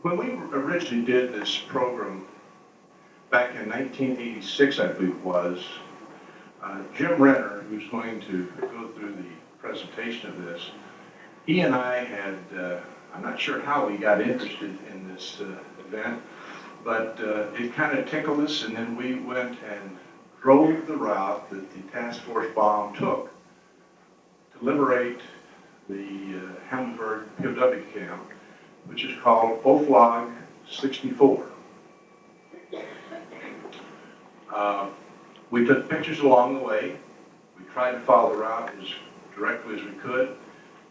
When we originally did this program back in 1986, I believe it was, Jim Renner, who's going to go through the presentation of this, he and I had, I'm not sure how we got interested in this event, but it kind of tickled us, and then we went and drove the route that the Task Force Baum took to liberate the Hammelburg POW camp, which is called POW 64. We took pictures along the way. We tried to follow the route as directly as we could.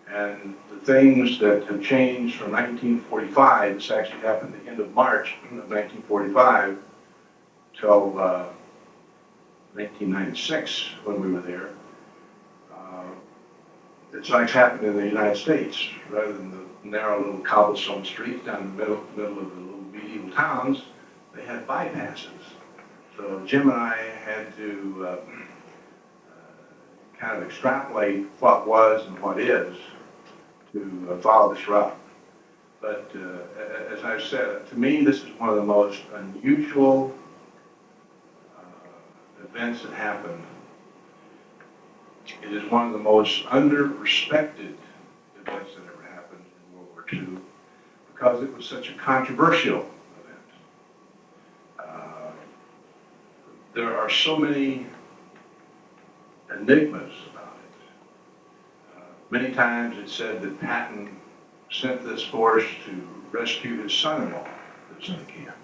And the things that have changed from 1945, this actually happened at the end of March of 1945 till 1996 when we were there. It's like happened in the United States. Rather than the narrow little cobblestone streets down the middle of the little medieval towns, they had bypasses. So Jim and I had to kind of extrapolate what was and what is to follow this route. But as I've said, to me, this is one of the most unusual events that happened. It is one of the most under-respected events that ever happened in World War II because it was such a controversial event. There are so many enigmas about it. Many times it's said that Patton sent this force to rescue his son-in-law that was in the camp.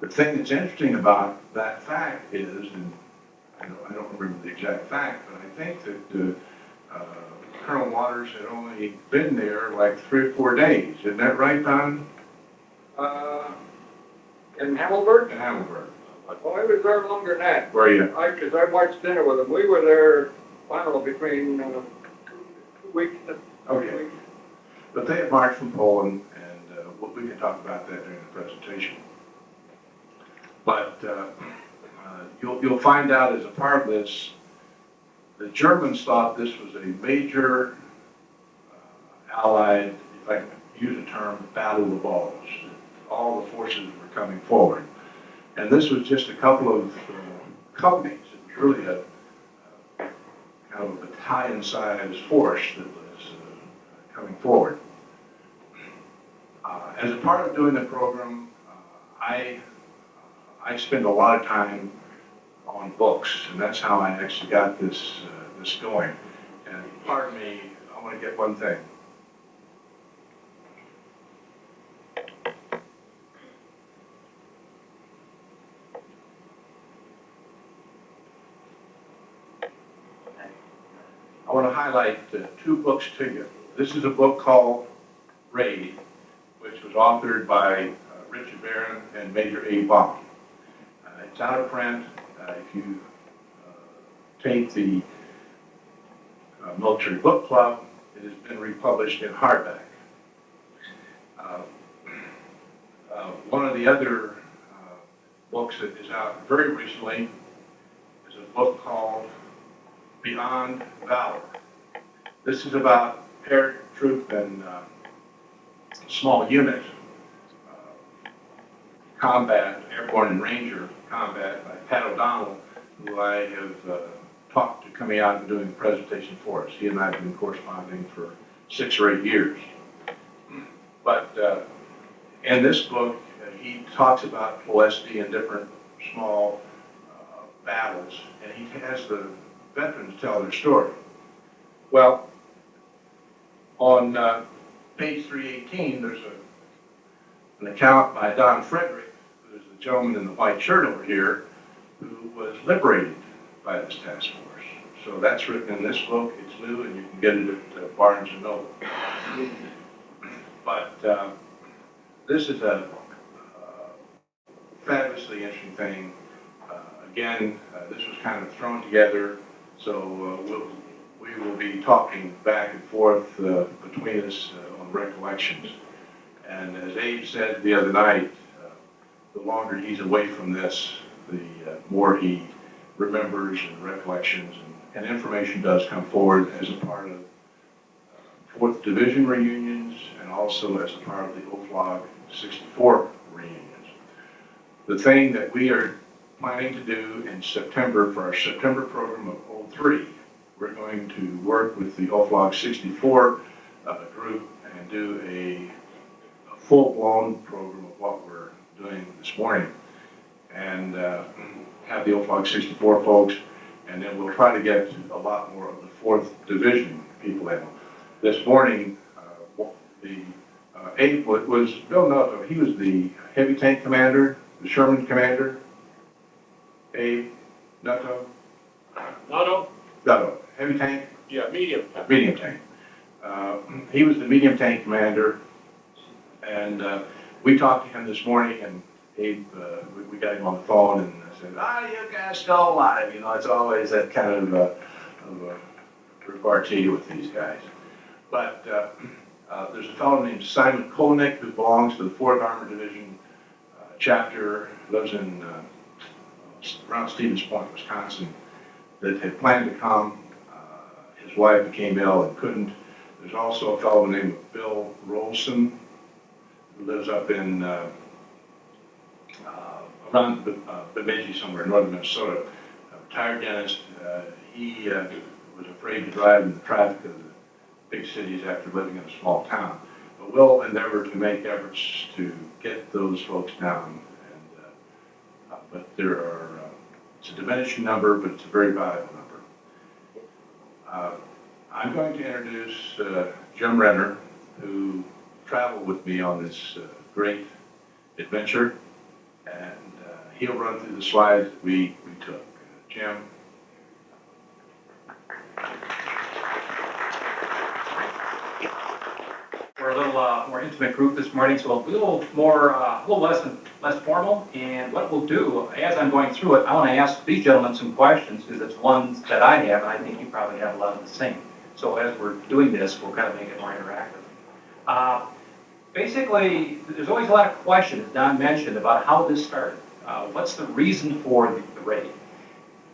The thing that's interesting about that fact is, and I don't remember the exact fact, but I think that Colonel Waters had only been there like 3 or 4 days. Isn't that right, Don? In Hammelburg? In Hammelburg. Well, I was there longer than that. Were you? Because I watched dinner with him. We were there, I don't know, between 2 weeks and 3 Okay. weeks. But they had marched from Poland, and we can talk about that during the presentation. But you'll find out as a part of this, the Germans thought this was a major Allied, if I can use the term, battle of the balls. All the forces were coming forward. And this was just a couple of companies. It was really a kind of a battalion-sized force that was coming forward. As a part of doing the program, I spend a lot of time on books, and that's how I actually got this going. And pardon me, I want to get one thing. I want to highlight 2 books to you. This is a book called Raid, which was authored by Richard Barron and Major Abe Baum. It's out of print. If you take the Military Book Club, it has been republished in hardback. One of the other books that is out very recently is a book called Beyond Valor. This is about paratroop and small unit combat, airborne and ranger combat by Pat O'Donnell, who I have talked to coming out and doing the presentation for us. He and I have been corresponding for 6 or 8 years. But in this book, he talks about Pulaski and different small battles, and he has the veterans tell their story. Well, on page 318, there's an account by Don Frederick, who's the gentleman in the white shirt over here, who was liberated by this task force. So that's written in this book. It's new, and you can get it at Barnes & Noble. But this is a fabulously interesting thing. Again, this was kind of thrown together, so we will be talking back and forth between us on recollections. And as Abe said the other night, the longer he's away from this, the more he remembers and recollections, and information does come forward as a part of 4th Division reunions and also as a part of the OFLOG 64 reunions. The thing that we are planning to do in September for our September program of 03, we're going to work with the OFLOG 64 group and do a full-blown program of what we're doing this morning, and have the OFLOG 64 folks, and then we'll try to get a lot more of the 4th Division people in. This morning, Abe was Bill Nutt. He was the heavy tank commander, the Sherman commander. Abe Nutto. Nutto. Heavy tank. Yeah, medium. Medium tank. He was the medium tank commander, and we talked to him this morning, and Abe, we got him on the phone, and I said, you guys still alive. You know, it's always that kind of a repartee with these guys. But there's a fellow named Simon Kolnick who belongs to the 4th Armored Division chapter, lives in around Stevens Point, Wisconsin, that had planned to come. His wife became ill and couldn't. There's also a fellow named Bill Rolson who lives up in around Bemidji, somewhere in northern Minnesota, a retired dentist. He was afraid to drive in the traffic of the big cities after living in a small town. But we'll endeavor to make efforts to get those folks down. And, but there are, it's a diminishing number, but it's a very valuable number. I'm going to introduce Jim Renner, who traveled with me on this great adventure, and he'll run through the slides that we took. Jim. We're a little more intimate group this morning, so a little more, a little less formal. And what we'll do, as I'm going through it, I want to ask these gentlemen some questions because it's ones that I have, and I think you probably have a lot of the same. So as we're doing this, we'll kind of make it more interactive. Basically, there's always a lot of questions, as Don mentioned, about how this started. What's the reason for the raid?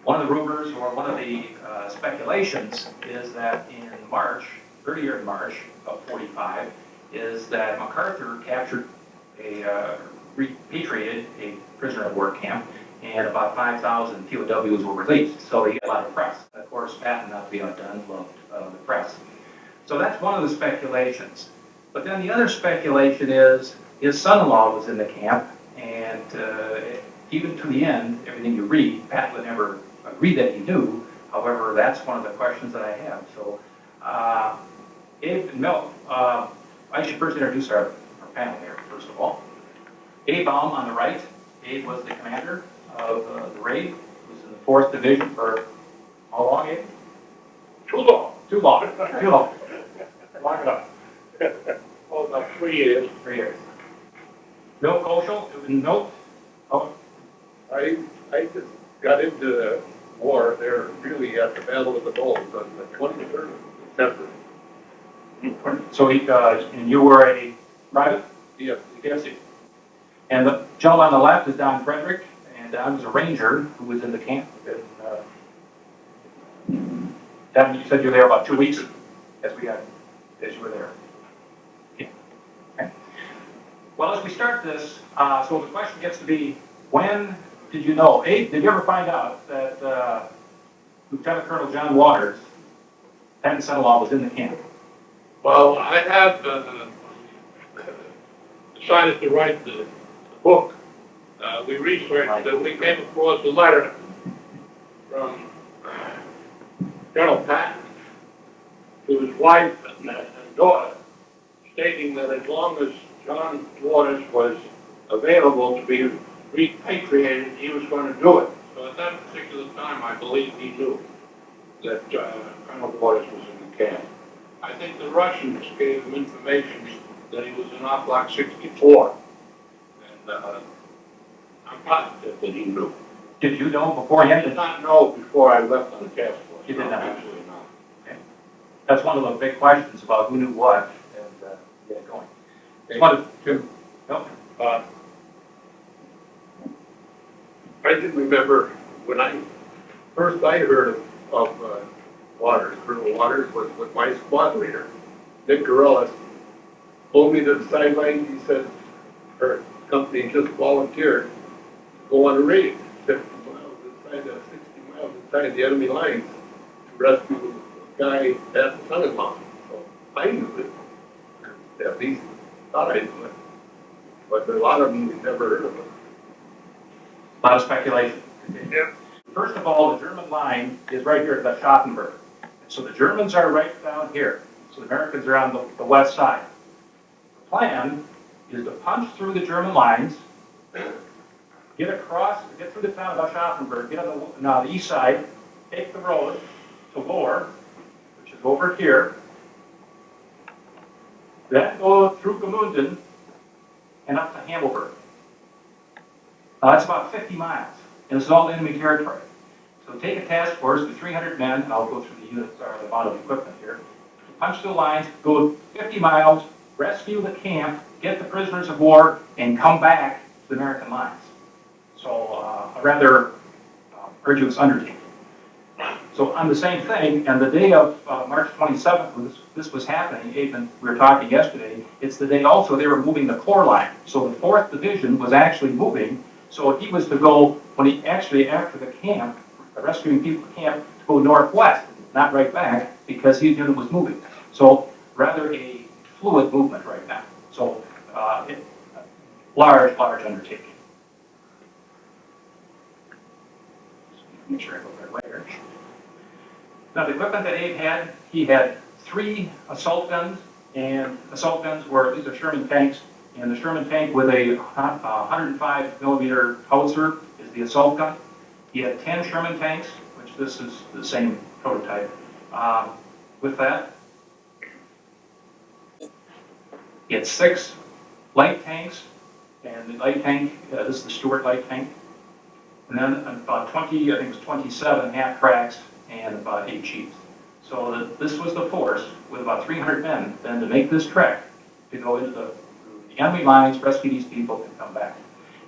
One of the rumors, or one of the speculations, is that in March, earlier in March of 45, is that MacArthur captured repatriated a prisoner of war camp, and about 5,000 POWs were released. So he got a lot of press. Of course, Patton, not to be outdone, loved the press. So that's one of the speculations. But then the other speculation is his son-in-law was in the camp, and even to the end, everything you read, Pat would never agree that he knew. However, that's one of the questions that I have. So, Abe and Mel, I should first introduce our panel here, first of all. Abe Baum on the right. Abe was the commander of the raid. He was in the 4th Division for how long, Abe? Too long. Too long. Too long. Long enough. Oh, about 3 years. 3 years. Bill Koschel, Milt. Oh, I just got into the war there really at the Battle of the Bulge on the 23rd of December. so he, and you were a private? Yes. Yes. And the gentleman on the left is Don Frederick, and Don was a ranger who was in the camp. And, Don, you said you were there about 2 weeks as you were there. Yeah. Okay. Well, as we start this, so the question gets to be, when did you know? Abe, did you ever find out that Lieutenant Colonel John Waters, Patton's son-in-law, was in the camp? Well, I have decided to write the book. We researched it. We came across a letter from General Patton to his wife and daughter, stating that as long as John Waters was available to be repatriated, he was going to do it. So at that particular time, I believe he knew that Colonel Waters was in the camp. I think the Russians gave him information that he was in Op Block 64, and I'm positive that he knew. Did you know beforehand? I did not know before I left on the task force. You did not? Absolutely not. Okay. That's one of the big questions about who knew what, and get it going. Just wanted to, no? I can remember when I first heard of Waters, Colonel Waters, was with my squad leader. Nick Corellis, pulled me to the sideline. He said, our company just volunteered to go on a raid 50 miles inside, 60 miles inside the enemy lines to rescue a guy, Patton's son-in-law. So I knew it, or at least thought I knew it. But a lot of them never heard of it. A lot of speculation. Yeah. First of all, the German line is right here at the Schaffenburg. So the Germans are right down here. So the Americans are on the west side. The plan is to punch through the German lines, get across, get through the town of Schaffenburg, get on the east side, take the road to Lohr, which is over here, then go through Gemünden and up to Hammelburg. Now that's about 50 miles, and this is all enemy territory. So take a task force with 300 men, and I'll go through the units, or the amount of equipment here, punch the lines, go 50 miles, rescue the camp, get the prisoners of war, and come back to the American lines. So a rather arduous undertaking. So on the same thing, and the day of March 27th, when this was happening, Abe and we were talking yesterday, it's the day also they were moving the Corps line. So the 4th Division was actually moving, so he was to go, when he actually, after the camp, rescuing people at camp, to go northwest, not right back, because his unit was moving. So rather a fluid movement right now. So large undertaking. Make sure I go that way here. Now the equipment that Abe had, he had 3 assault guns, and assault guns were, these are Sherman tanks, and the Sherman tank with a 105 millimeter howitzer is the assault gun. He had 10 Sherman tanks, which this is the same prototype. With that, he had 6 light tanks, and the light tank, this is the Stuart light tank, and then about 20, I think it was 27 half tracks and about 8 Chiefs. So this was the force with about 300 men then to make this trek to go into the enemy lines, rescue these people, and come back.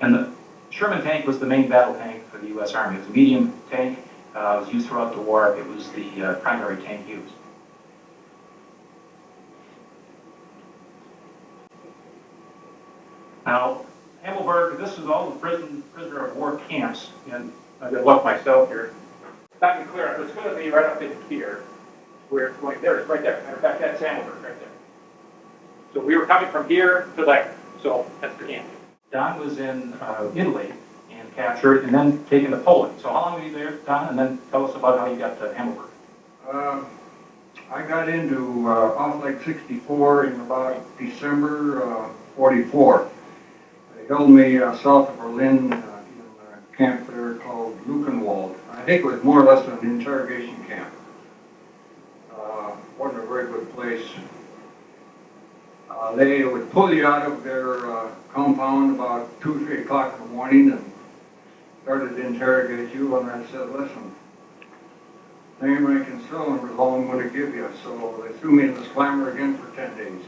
And the Sherman tank was the main battle tank for the U.S. Army. It was a medium tank. It was used throughout the war. It was the primary tank used. Now, Hammelburg, this is all the prisoner of war camps, and I'm going to look myself here. Not to be clear, it's going to be right up in here, where it's going there, it's right there. Matter of fact, that's Hammelburg right there. So we were coming from here to there, so that's the camp. Don was in Italy and captured, and then taken to Poland. So how long were you there, Don? And then tell us about how you got to Hammelburg. I got into off Lake 64 in about December 44. They held me south of Berlin in a camp there called Luckenwald. I think it was more or less an interrogation camp. Wasn't a very good place. They would pull you out of their compound about 2 or 3 o'clock in the morning and started to interrogate you, and I said, listen, name, rank, and cylinder is all I'm going to give you. So they threw me in the slammer again for 10 days.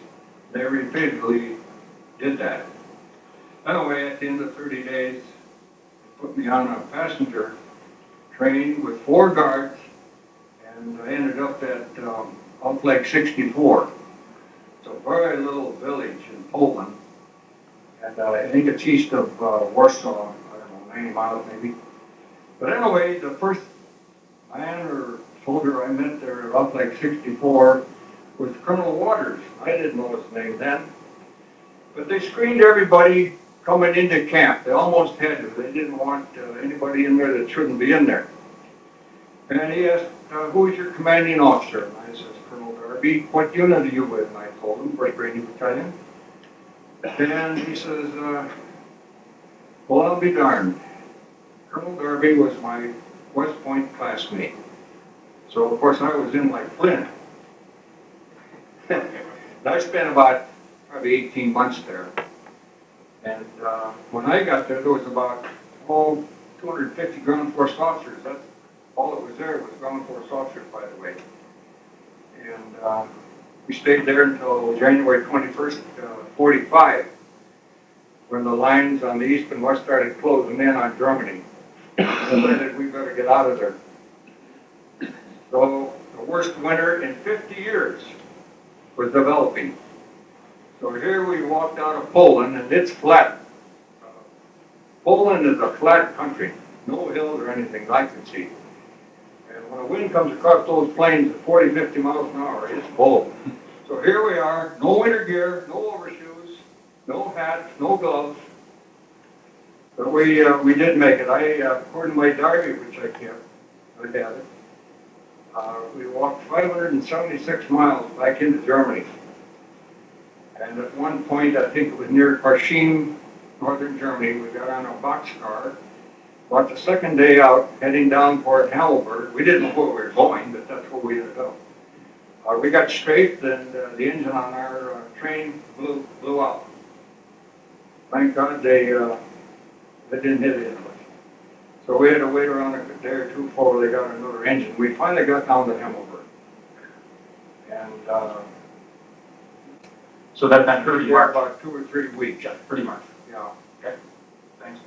They repeatedly did that. Anyway, at the end of 30 days, they put me on a passenger train with 4 guards, and I ended up at off Lake 64. It's a very little village in Poland, and I think it's east of Warsaw, I don't know, 90 miles maybe. But anyway, the first man or soldier I met there off Lake 64 was Colonel Waters. I didn't know his name then. But they screened everybody coming into camp. They almost had to. They didn't want anybody in there that shouldn't be in there. And he asked, who is your commanding officer? And I said, Colonel Darby. What unit are you with? And I told him, 1st Raiding Battalion. And he says, well, I'll be darned. Colonel Darby was my West Point classmate. So, of course, I was in like Flynn. And I spent about probably 18 months there. And when I got there was about, 250 ground force officers. That's all that was there was ground force officers, by the way. And we stayed there until January 21st, 45, when the lines on the east and west started closing in on Germany. And then we better get out of there. So the worst winter in 50 years was developing. So here we walked out of Poland, and it's flat. Poland is a flat country, no hills or anything I can see. And when a wind comes across those plains at 40, 50 miles an hour, it's bold. So here we are, no winter gear, no overshoes, no hats, no gloves. But we did make it. According to my diary, which I kept, I had it, we walked 576 miles back into Germany. And at one point, I think it was near Parchim, northern Germany, we got on a boxcar. About the second day out, heading down toward Hammelburg. We didn't know where we were going, but that's where we ended up. We got strafed, and the engine on our train blew out. Thank God they didn't hit it. So we had to wait around a day or two before they got another engine. We finally got down to Hammelburg. And So that pretty yeah, much, about 2 or 3 weeks. yeah, pretty much. Yeah. Okay, thanks.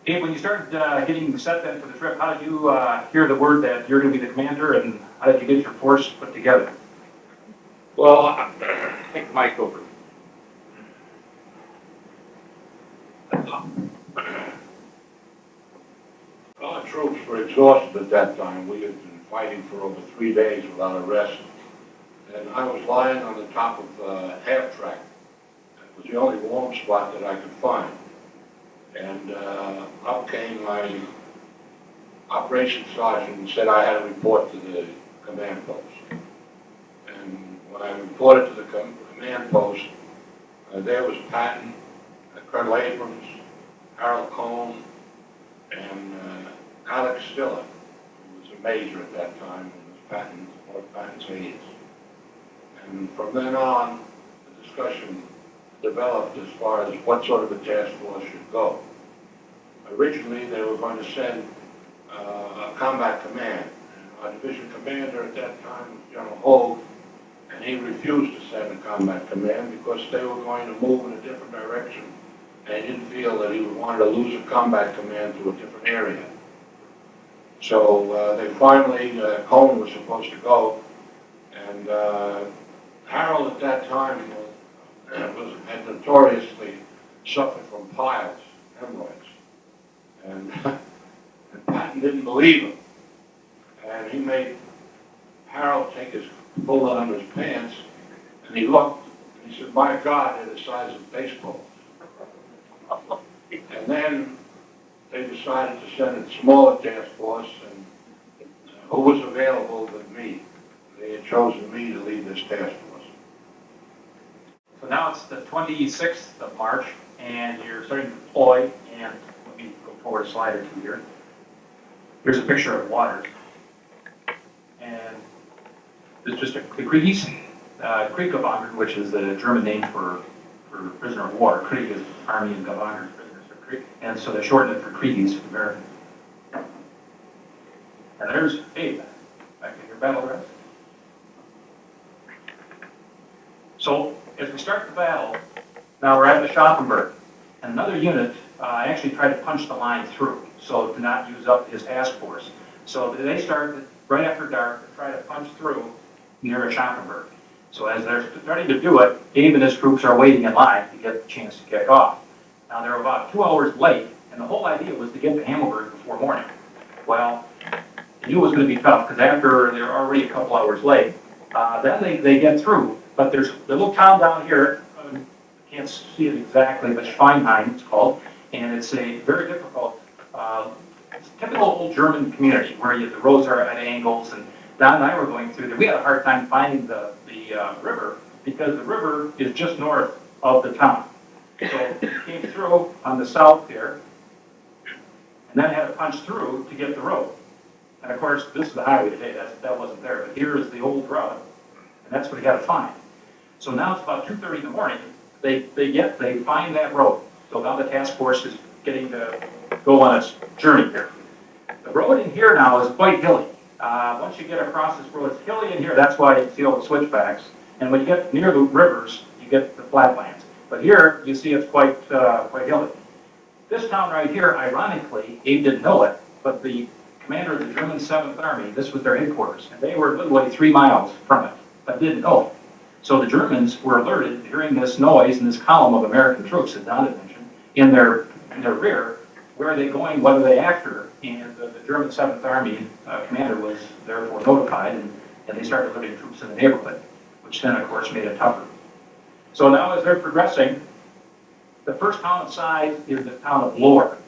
Dave, when you started getting set then for the trip, how did you hear the word that you're going to be the commander, and how did you get your force put together? Well, I think Mike over. Our troops were exhausted at that time. We had been fighting for over 3 days without a rest. And I was lying on the top of a half track. It was the only warm spot that I could find. And up came my operations sergeant and said I had to report to the command post. And when I reported to the command post, there was Patton, Colonel Abrams, Harold Cohn, and Alex Stiller, who was a major at that time, and was Patton's, one of Patton's aides. And from then on, the discussion developed as far as what sort of a task force should go. Originally, they were going to send a combat command. And our division commander at that time was General Hogue, and he refused to send a combat command because they were going to move in a different direction, and he didn't feel that he wanted to lose a combat command to a different area. So they finally, Cohn was supposed to go, and Harold at that time had notoriously suffered from piles, hemorrhoids, and Patton didn't believe him, and he made Harold take his bullet under his pants, and he looked, and he said, "My God, they're the size of baseballs." And then they decided to send a smaller task force, and who was available but me? They had chosen me to lead this task force. So now it's the 26th of March, and you're starting to deploy, and let me go forward a slide or two here. Here's a picture of Waters. And it's just the Kriegs, Kriegsgefangene, which is the German name for prisoner of war. Krieg is army and Gefangene prisoners of Krieg. And so they shorten it for Kriegs, American. And there's Abe, back in your battle dress. So as we start the battle, now we're at the Schaffenburg, and another unit actually tried to punch the line through, so to not use up his task force. So they started right after dark to try to punch through near Schaffenburg. So as they're starting to do it, Abe and his troops are waiting in line to get the chance to kick off. Now they're about 2 hours late, and the whole idea was to get to Hammelburg before morning. Well, they knew it was going to be tough, because after they're already a couple hours late, then they get through. But there's a little town down here, I can't see it exactly, but Schweinheim it's called, and it's a very difficult, it's a typical old German community where the roads are at angles, and Don and I were going through there. We had a hard time finding the river because the river is just north of the town. So we came through on the south here, and then had to punch through to get the road. And of course, this is the highway today, that wasn't there, but here is the old road, and that's what you got to find. So now it's about 2:30 in the morning. They find that road. So now the task force is getting to go on its journey here. The road in here now is quite hilly. Once you get across this road, it's hilly in here. That's why you see all the switchbacks. And when you get near the rivers, you get the flatlands. But here, you see it's quite hilly. This town right here, ironically, Abe didn't know it, but the commander of the German 7th Army, this was their headquarters, and they were literally 3 miles from it, but didn't know it. So the Germans were alerted, hearing this noise and this column of American troops that Don had mentioned in their rear. Where are they going? What are they after? And the German 7th Army commander was therefore notified, and they started alerting troops in the neighborhood, which then, of course, made it tougher. So now as they're progressing, the first town of size is the town of Lohr.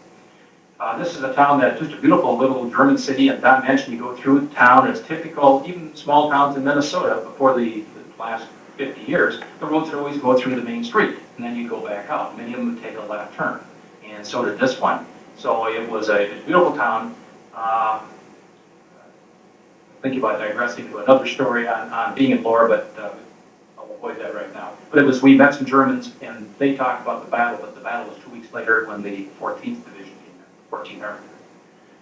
This is a town that's just a beautiful little German city, and Don mentioned you go through the town, it's typical, even small towns in Minnesota before the last 50 years, the roads would always go through the main street, and then you go back out. Many of them would take a left turn, and so did this one. So it was a beautiful town. Thinking about digressing to another story on being in Lohr, but I'll avoid that right now. But we met some Germans, and they talked about the battle, but the battle was 2 weeks later when the 14th Division came in, 14th Army.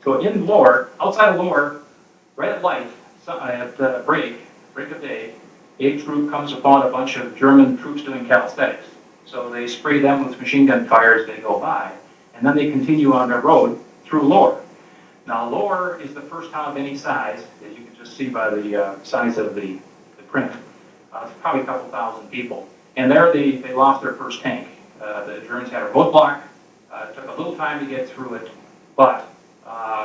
So in Lohr, outside of Lohr, right at light, at break of day, Abe's group comes upon a bunch of German troops doing calisthenics. So they spray them with machine gun fire as they go by, and then they continue on their road through Lohr. Now Lohr is the first town of any size, as you can just see by the size of the print. It's probably a couple thousand people. And there they lost their first tank. The Germans had a roadblock. It took a little time to get through it, but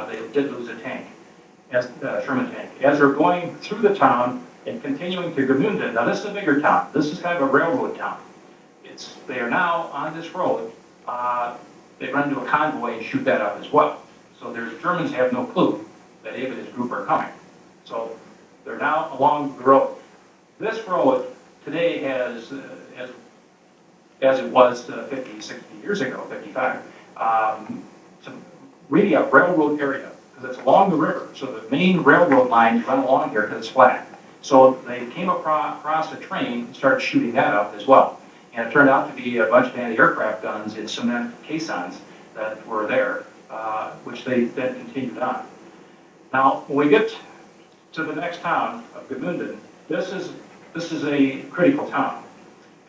they did lose a tank, Sherman tank. As they're going through the town and continuing to Gmünden, now this is a bigger town. This is kind of a railroad town. They are now on this road. They run into a convoy and shoot that up as well. So the Germans have no clue that Abe and his group are coming. So they're now along the road. This road today has, as it was 50, 60 years ago, 55, really a railroad area because it's along the river. So the main railroad lines run along here because it's flat. So they came across a train and started shooting that up as well. And it turned out to be a bunch of anti-aircraft guns in cement caissons that were there, which they then continued on. Now, when we get to the next town of Gmünden, this is a critical town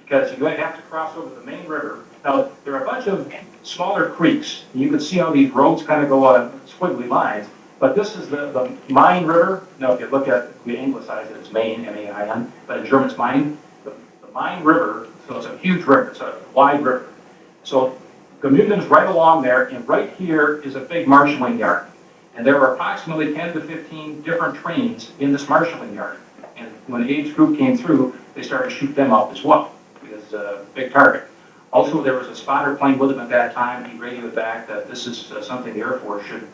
because you have to cross over the main river. Now, there are a bunch of smaller creeks. You can see how these roads kind of go on squiggly lines, but this is the Main River. Now, if you look at, we anglicize it as Main, M-A-I-N, but in German it's Main. The Main River, so it's a huge river, it's a wide river. So Gmünden is right along there, and right here is a big marshalling yard. And there were approximately 10 to 15 different trains in this marshalling yard. And when Abe's group came through, they started to shoot them up as well, because a big target. Also, there was a spotter plane with him at that time. He radioed back that this is something the Air Force should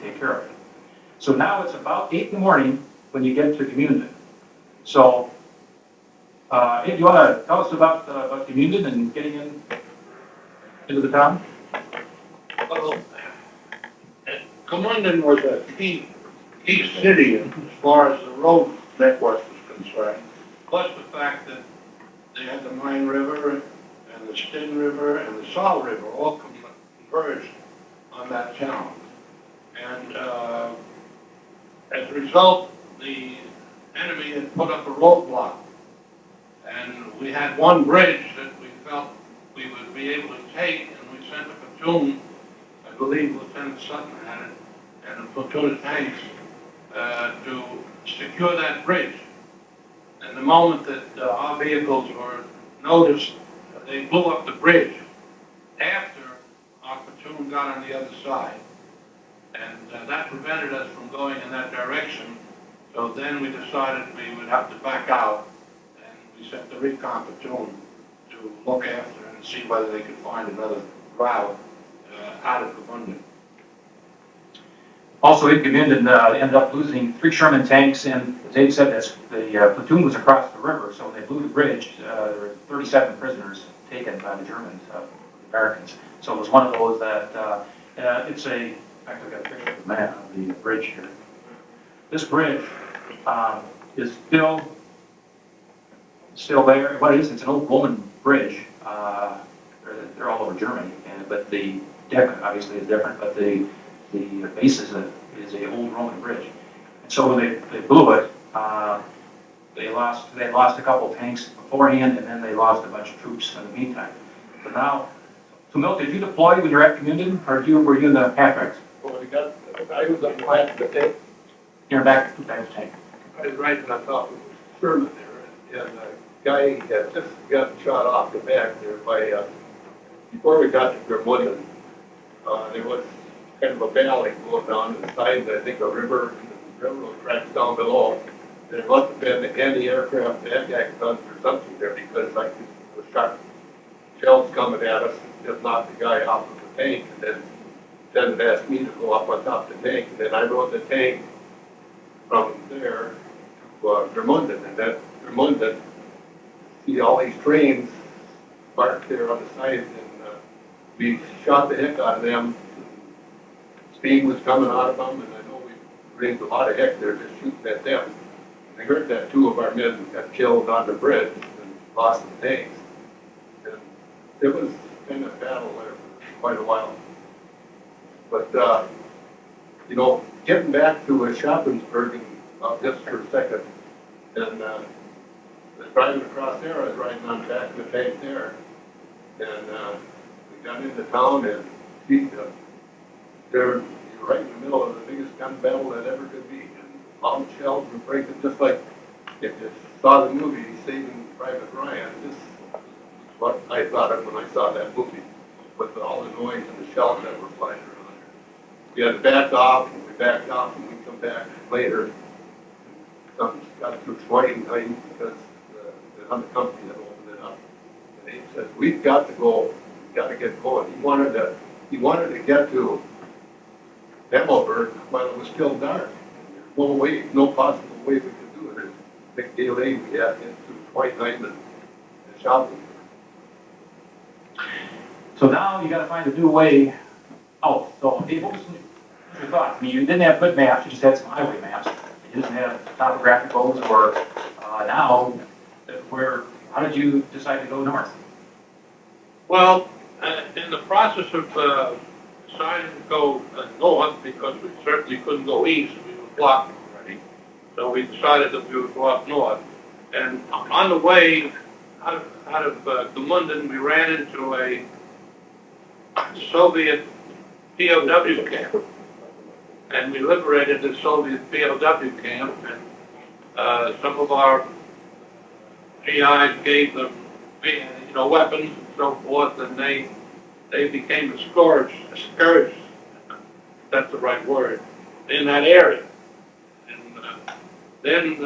take care of. So now it's about 8 in the morning when you get to Gmünden. So, Abe, you want to tell us about Gmünden and getting into the town? Well, Gmünden was a key city as far as the road network was concerned. Plus the fact that they had the Main River and the Stin River and the Saal River all converged on that town. And as a result, the enemy had put up a roadblock. And we had one bridge that we felt we would be able to take, and we sent a platoon, I believe Lieutenant Sutton had it, and a platoon of tanks to secure that bridge. And the moment that our vehicles were noticed, they blew up the bridge after our platoon got on the other side. And that prevented us from going in that direction. So then we decided we would have to back out, and we sent the recon platoon to look after and see whether they could find another route out of Gmünden. Also, in Gmünden, they ended up losing 3 Sherman tanks, and as Abe said, the platoon was across the river, so when they blew the bridge, there were 37 prisoners taken by the Germans, the Americans. So it was one of those that, actually I've got a picture of the map of the bridge here. This bridge is still there. What it is, it's an old Roman bridge. They're all over Germany, but the deck obviously is different, but the base is a old Roman bridge. And so when they blew it, they lost a couple of tanks beforehand, and then they lost a bunch of troops in the meantime. But now, so Milt, did you deploy when you were at Gmünden, or were you in the half-tracks? Well, I was on the back of the tank. You're back at the tank. I was right, and I thought Sherman there. and the guy had just got shot off the back there by, before we got to Grimwood, there was kind of a valley going down the side, and I think a river, and railroad tracks down below. There must have been anti-aircraft attack guns or something there, because like the shot shells coming at us, just knocked the guy off of the tank, and then it asked me to go up on top of the tank, and then I rode the tank from there to Vermunden, and then Vermunden, see all these trains parked there on the side, and we shot the heck out of them. Steam was coming out of them, and I know we raised a lot of heck there just shooting at them. I heard that two of our men got killed on the bridge and lost the tanks. And it was kind of battle there for quite a while. But, you know, getting back to Schaffensburg, and just for a second, and I was driving across there, I was riding on the back of the tank there, and we got into town, and they're right in the middle of the biggest gun battle that ever could be, and all the shells were breaking, just like if you saw the movie Saving Private Ryan. This is what I thought of when I saw that movie, with all the noise and the shells that were flying around. We had to back off, and we backed off, and we come back later. Something got through Schweigen because the other company had opened it up. And he said, "We've got to go. We've got to get going." He wanted to get to Hammelburg while it was still dark. There's no way, no possible way we could do it. It's a big delay we had to get through Schweigen and shopping. So now you gotta find a new way out. So, Dave, what was your thoughts? I mean, you didn't have good maps, you just had some highway maps. You didn't have topographicals, or now, how did you decide to go north? Well, in the process of deciding to go north, because we certainly couldn't go east, we were blocked already. So we decided that we would go up north. And on the way out of Gmunden, we ran into a Soviet POW camp. And we liberated the Soviet POW camp, and some of our GIs gave them, weapons and so forth, and they became a scourge, that's the right word, in that area. And then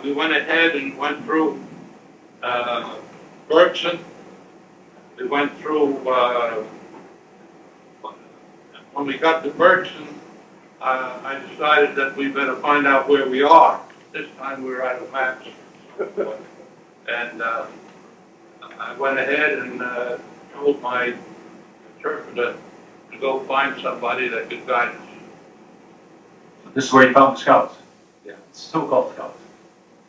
we went ahead and went through Bergson. We went through, when we got to Bergson, I decided that we better find out where we are. This time we were out of maps. And I went ahead and told my interpreter to go find somebody that could guide us. This is where you found the scouts? Yeah. So-called scouts.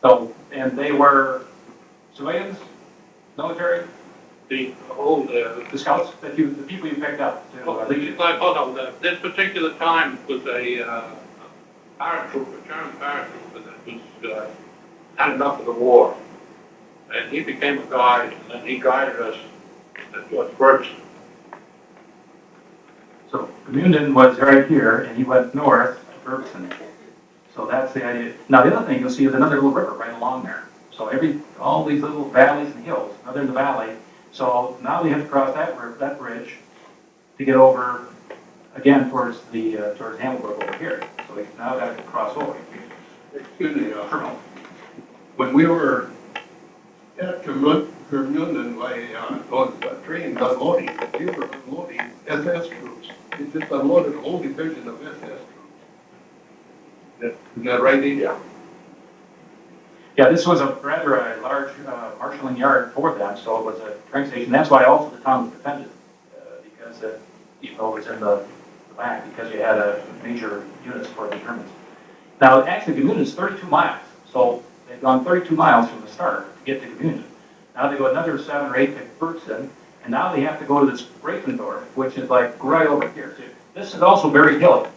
So, and they were civilians, military? The scouts, the people you picked up to lead you? This particular time was a paratrooper, German paratrooper that was had enough of the war. And he became a guide, and he guided us at Bergson. So Gmunden was right here, and he went north to Bergson. So that's the idea. Now the other thing you'll see is another little river right along there. So all these little valleys and hills, another in the valley. So now we have to cross that bridge to get over again towards Hammelburg over here. So we now got to cross over. Excuse me, when we were at Gmunden, those trains unloading, they were unloading SS troops. They just unloaded a whole division of SS troops. Is that right, Ian? Yeah. Yeah, this was a rather large marshalling yard for them, so it was a train station. That's why also the town was defended, because even though it was in the back, because you had major units for the Germans. Now, actually, Gmunden is 32 miles, so they've gone 32 miles from the start to get to Gmunden. Now they go another 7 or 8 to Bergson, and now they have to go to this Breitendorf, which is like right over here. So this is also very hilly.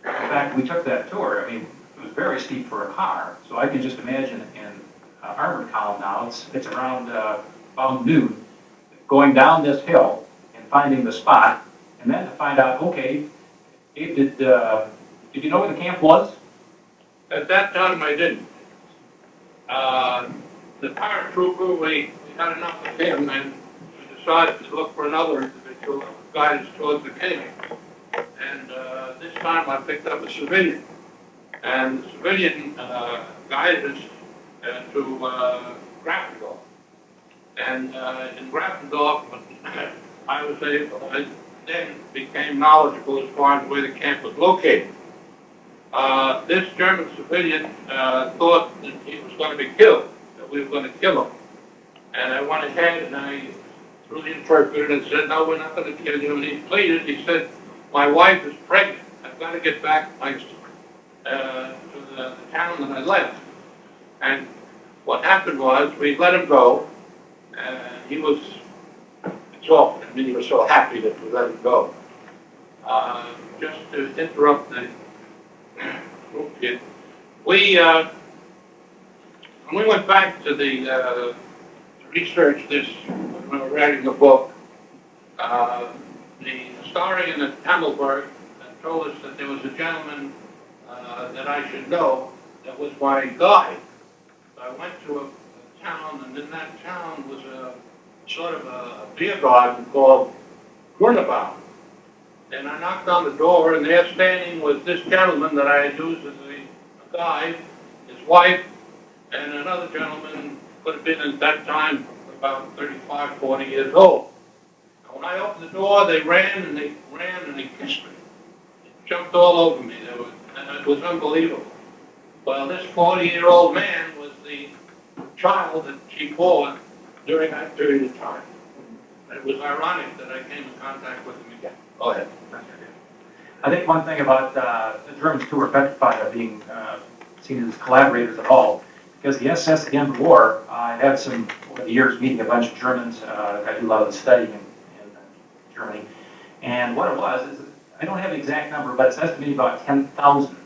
In fact, we took that tour. I mean, it was very steep for a car, so I can just imagine in armored column now, it's around about noon, going down this hill and finding the spot, and then to find out, okay, did you know where the camp was? At that time, I didn't. the paratrooper, we had enough of him, and we decided to look for another individual that would guide us towards the king. And this time I picked up a civilian, and the civilian guided us to Grafendorf. And in Grafendorf, I then became knowledgeable as far as where the camp was located. This German civilian thought that he was going to be killed, that we were going to kill him. And I went ahead and I, through the interpreter, and said, no, we're not going to kill you. And he pleaded, he said, my wife is pregnant. I've got to get back to the town that I left. And what happened was, we let him go, and he was exalted. I mean, he was so happy that we let him go. Just to interrupt the group here, when we went back to the research this, when we were writing the book, the historian at Hammelburg told us that there was a gentleman that I should know that was my guide. So I went to a town, and in that town was a sort of a beer garden called Grunewald. And I knocked on the door, and there standing was this gentleman that I had used as a guide, his wife, and another gentleman could have been at that time about 35, 40 years old. And when I opened the door, they ran and they kissed me. They jumped all over me. And it was unbelievable. Well, this 40-year-old man was the child that she bore during that period of time. And it was ironic that I came in contact with him again. Go ahead. I think one thing about the Germans too were petrified of being seen as collaborators at all, because the SS at the end of the war, I had some, over the years, meeting a bunch of Germans. I do a lot of the studying in Germany. And what it was is, I don't have the exact number, but it's estimated about 10,000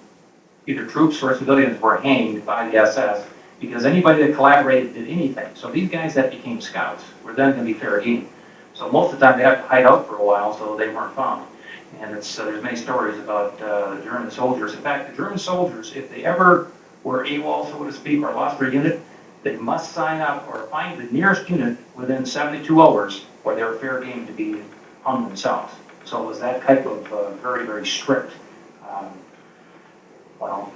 either troops or civilians were hanged by the SS because anybody that collaborated did anything. So these guys that became scouts were then going to be fair game. So most of the time they had to hide out for a while so they weren't found. And there's many stories about the German soldiers. In fact, the German soldiers, if they ever were AWOL, so to speak, or lost their unit, they must sign up or find the nearest unit within 72 hours or they're fair game to be hung themselves. So it was that type of very, very strict, well,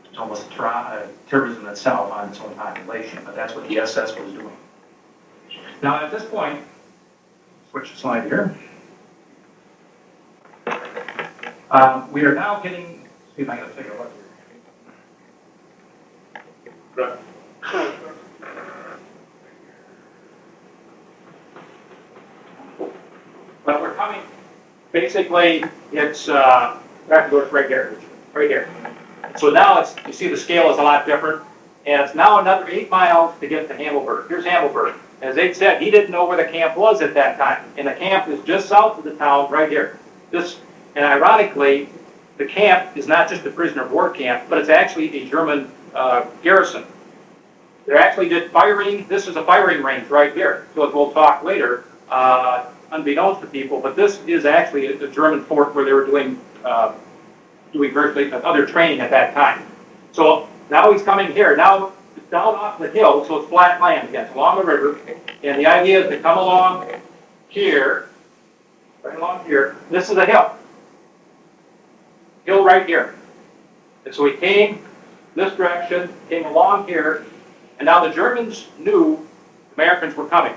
it's almost terrorism itself on its own population, but that's what the SS was doing. Now at this point, switch the slide here. We are now getting, see if I can figure out what Right. But we're coming, basically, it's Grafendorf right here, right here. So now it's, you see the scale is a lot different, and it's now another 8 miles to get to Hammelburg. Here's Hammelburg. As Abe said, he didn't know where the camp was at that time, and the camp is just south of the town, right here. And ironically, the camp is not just a prisoner of war camp, but it's actually a German garrison. They actually did firing. This is a firing range right here. So as we'll talk later, unbeknownst to people, but this is actually a German fort where they were doing virtually other training at that time. So now he's coming here. Now it's down off the hill, so it's flat land again, it's along the river. And the idea is to come along here, right along here. This is a hill. Hill right here. And so he came this direction, came along here, and now the Germans knew the Americans were coming.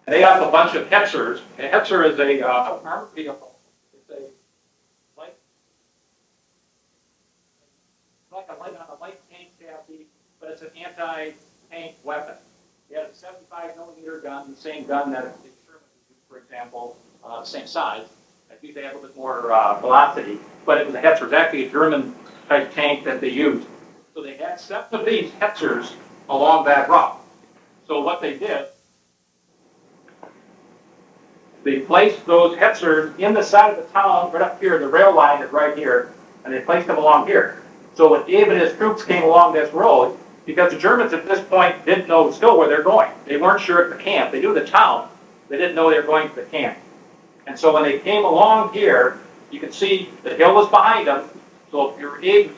And they have a bunch of Hetzers. A Hetzer is a armored vehicle. It's a light, like a light tank chassis, but it's an anti-tank weapon. It has a 75mm gun, the same gun that the Sherman used, for example, the same size. I think they have a little bit more velocity, but it was a Hetzer. It's actually a German type tank that they used. So they had 7 of these Hetzers along that route. So what they did, they placed those Hetzers in the side of the town, right up here. The rail line is right here, and they placed them along here. So when Abe and his troops came along this road, because the Germans at this point didn't know still where they're going. They weren't sure at the camp. They knew the town. They didn't know they were going to the camp. And so when they came along here, you can see the hill was behind them. So if you're Abe,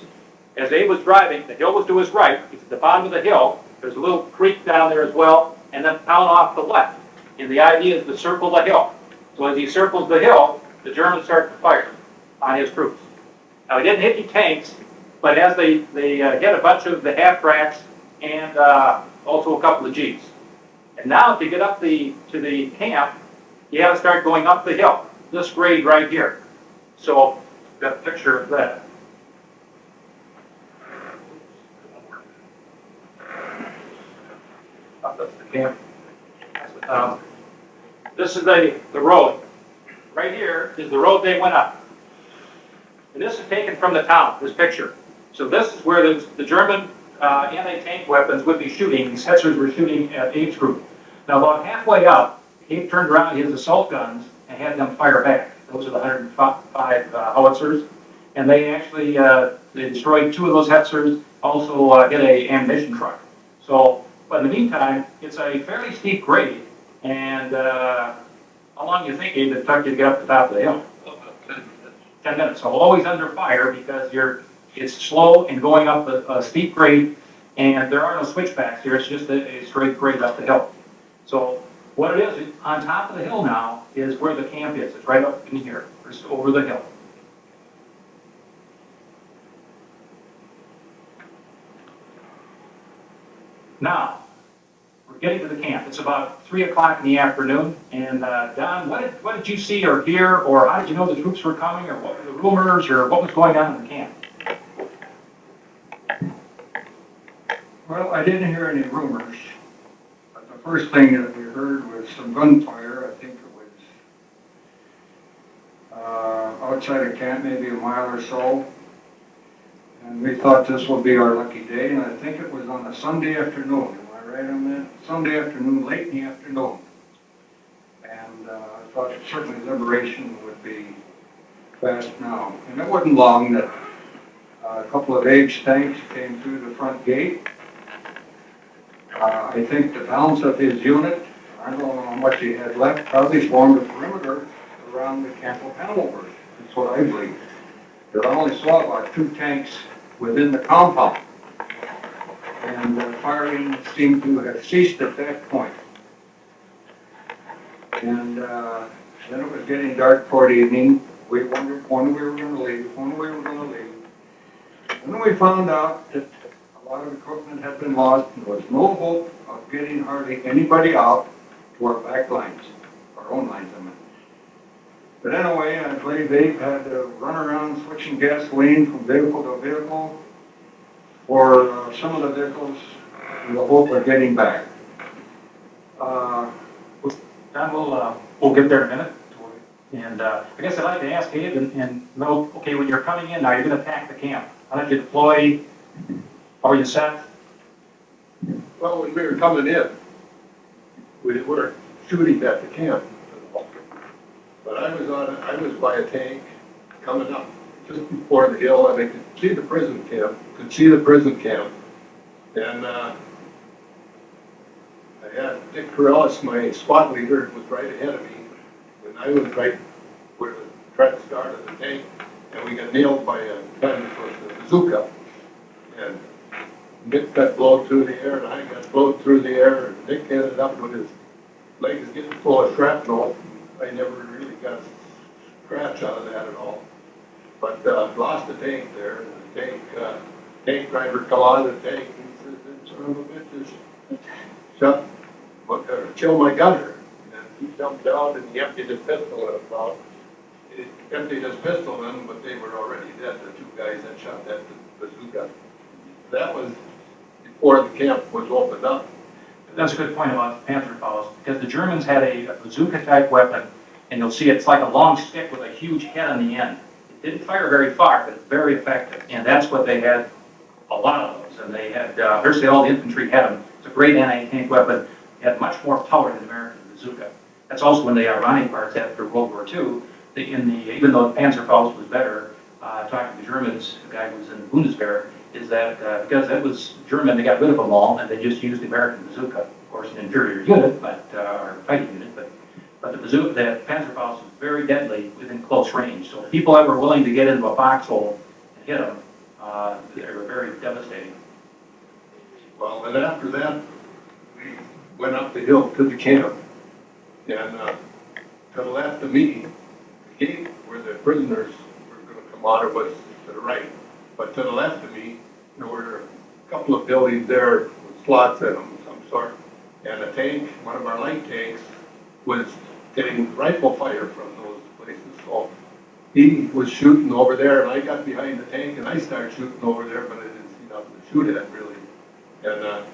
as Abe was driving, the hill was to his right. He's at the bottom of the hill. There's a little creek down there as well, and then town off the left. And the idea is to circle the hill. So as he circles the hill, the Germans start to fire on his troops. Now, he didn't hit any tanks, but as they hit a bunch of the half-tracks and also a couple of Jeeps. And now to get up to the camp, you have to start going up the hill, this grade right here. So, got a picture of that. That's the camp. This is the road. Right here is the road they went up. And this is taken from the town, this picture. So this is where the German anti-tank weapons would be shooting. These Hetzers were shooting at Abe's group. Now about halfway up, Abe turned around his assault guns and had them fire back. Those are the 105 howitzers. And they actually they destroyed 2 of those Hetzers, also hit a ammunition truck. So, but in the meantime, it's a fairly steep grade. And how long do you think, Abe, it took you to get up the top of the hill? 10 minutes. So always under fire because it's slow and going up a steep grade, and there are no switchbacks here. It's just a straight grade up the hill. So what it is, on top of the hill now is where the camp is. It's right up in here, just over the hill. Now, we're getting to the camp. It's about 3 o'clock in the afternoon. And Don, what did you see or hear, or how did you know the troops were coming, or what were the rumors, or what was going on in the camp? Well, I didn't hear any rumors. But the first thing that we heard was some gunfire. I think it was outside of camp, maybe a mile or so. And we thought this would be our lucky day, and I think it was on a Sunday afternoon. Am I right on that? Sunday afternoon, late in the afternoon. And I thought certainly liberation would be fast now. And it wasn't long that a couple of Abe's tanks came through the front gate. I think the balance of his unit, I don't know how much he had left, probably formed a perimeter around the camp of Hammelburg. That's what I believe. Because I only saw about 2 tanks within the compound. And the firing seemed to have ceased at that point. And then it was getting dark toward evening. We wondered when we were going to leave, And then we found out that a lot of equipment had been lost, and there was no hope of getting hardly anybody out to our back lines, our own lines, I mean. But anyway, I believe they had to run around switching gasoline from vehicle to vehicle for some of the vehicles in the hope of getting back. Don, we'll get there in a minute. And I guess I'd like to ask Abe and know, okay, when you're coming in now, you're going to attack the camp. How did you deploy? How were you set? Well, when we were coming in, we were shooting at the camp. But I was by a tank coming up just before the hill, and I could see the prison camp. And I had Dick Corellis, my squad leader, was right ahead of me. And I was right where the track started the tank, and we got nailed by a gun with a bazooka. And Dick got blown through the air, and I got blown through the air, and Dick ended up with his legs getting full of shrapnel. I never really got a scratch out of that at all. But lost the tank there, and the tank driver come out of the tank, and he says, "That son of a bitch just chill my gunner." And he jumped down and he emptied his pistol in his mouth. He emptied his pistol in, but they were already dead, the 2 guys that shot that bazooka. That was before the camp was opened up. That's a good point about Panzerfaust, because the Germans had a bazooka-type weapon, and you'll see it's like a long stick with a huge head on the end. It didn't fire very far, but it's very effective, and that's what they had, a lot of those. And they had, virtually all the infantry had them. It's a great anti-tank weapon. It had much more power than the American bazooka. That's also when the ironic part after World War II, even though Panzerfaust was better, talking to the Germans, the guy who was in the Bundeswehr, is that because that was German, they got rid of them all, and they just used the American bazooka. Of course, an inferior unit, but or fighting unit, but the bazooka, the Panzerfaust was very deadly within close range. So people that were willing to get into a foxhole and hit them, they were very devastating. Well, and after that, we went up the hill to the camp. And, to the left of me, the gate where the prisoners were gonna come out of was to the right. But to the left of me, there were a couple of buildings there with slots in them of some sort. And a tank, one of our light tanks, was getting rifle fire from those places. So he was shooting over there, and I got behind the tank, and I started shooting over there, but I didn't see nothing to shoot at, really. And,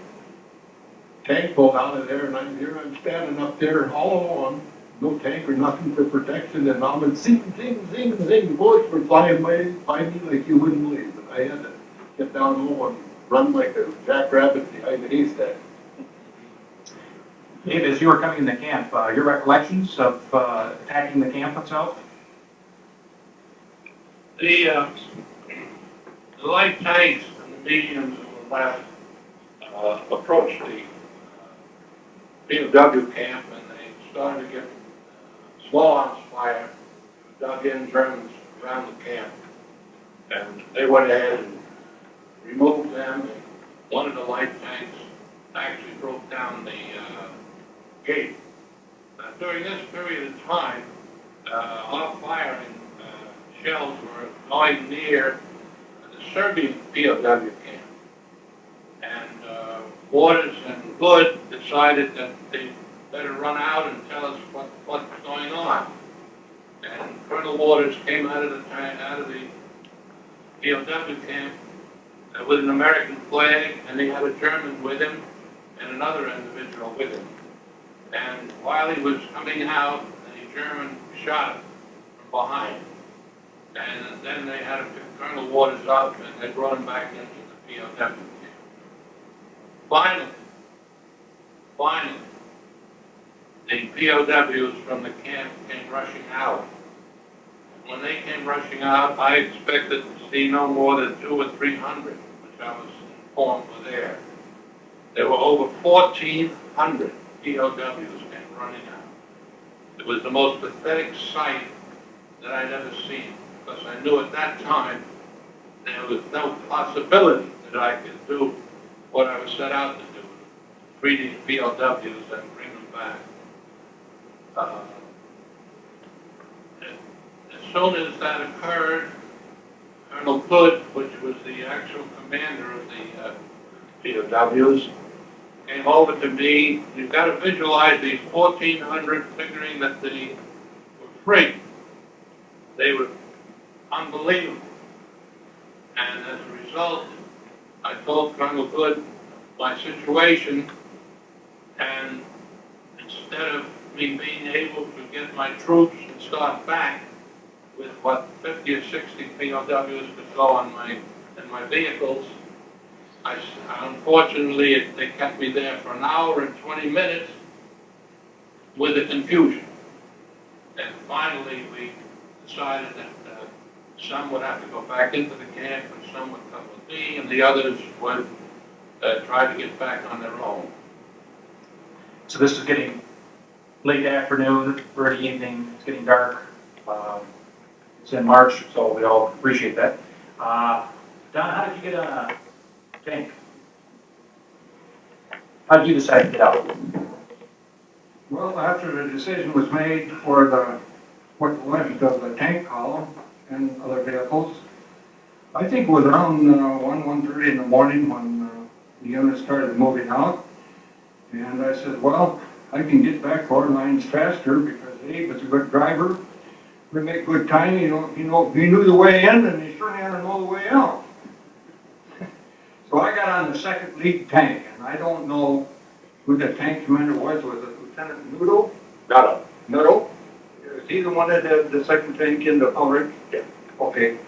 tank pulled out of there, and I'm standing up there all alone, no tank or nothing for protection, and I'm zing, zing, zing, zing, bullets were flying by me like you wouldn't believe. And I had to get down low and run like a jackrabbit behind the haystack. Abe, as you were coming into camp, your recollections of attacking the camp itself? The light tanks and the mediums on the left approached the POW camp, and they started to get small arms fire. They dug in Germans around the camp, and they went ahead and removed them. And one of the light tanks actually broke down the gate. During this period of time, our firing shells were going near the Serbian POW camp. And Waters and Good decided that they better run out and tell us what's going on. And Colonel Waters came out of the POW camp with an American flag, and he had a German with him and another individual with him. And while he was coming out, the German shot him from behind. And then they had to pick Colonel Waters up, and they brought him back into the POW camp. Finally, the POWs from the camp came rushing out. When they came rushing out, I expected to see no more than 200 or 300, which I was informed were there. There were over 1,400 POWs came running out. It was the most pathetic sight that I'd ever seen, because I knew at that time there was no possibility that I could do what I was set out to do, free these POWs and bring them back. As soon as that occurred, Colonel Good, which was the actual commander of the POWs, came over to me. You've got to visualize these 1,400, figuring that they were free. They were unbelievable. And as a result, I told Colonel Good my situation, and instead of me being able to get my troops and start back with what 50 or 60 POWs could go in my vehicles, unfortunately they kept me there for an hour and 20 minutes with the confusion. And finally we decided that some would have to go back into the camp, and some would come with me, and the others would try to get back on their own. So this is getting late afternoon, early evening, it's getting dark. It's in March, so we all appreciate that. Don, how did you get on a tank? How did you decide to get out? Well, after the decision was made for what left of the tank column and other vehicles, I think it was around 1:30 in the morning when the unit started moving out. And I said, well, I can get back 4 lines faster because Abe is a good driver. We make good time. He knew the way in, and he certainly had to know the way out. So I got on the second lead tank, and I don't know who the tank commander was. Was it Lieutenant Noodle? Got Noodle? Is he the one that had the second tank in the Ulrich? Yeah. Okay.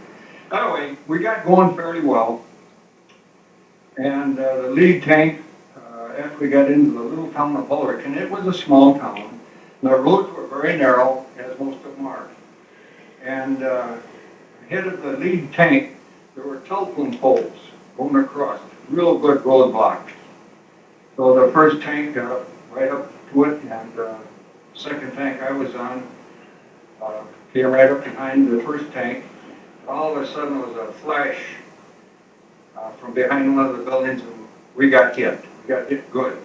Anyway, we got going fairly well. And the lead tank, after we got into the little town of Ulrich, and it was a small town, the roads were very narrow, as most of them are. And ahead of the lead tank, there were telephone poles going across, real good roadblocks. So the first tank got right up to it, and the second tank I was on came right up behind the first tank. All of a sudden, there was a flash from behind one of the buildings, and we got hit. got hit good.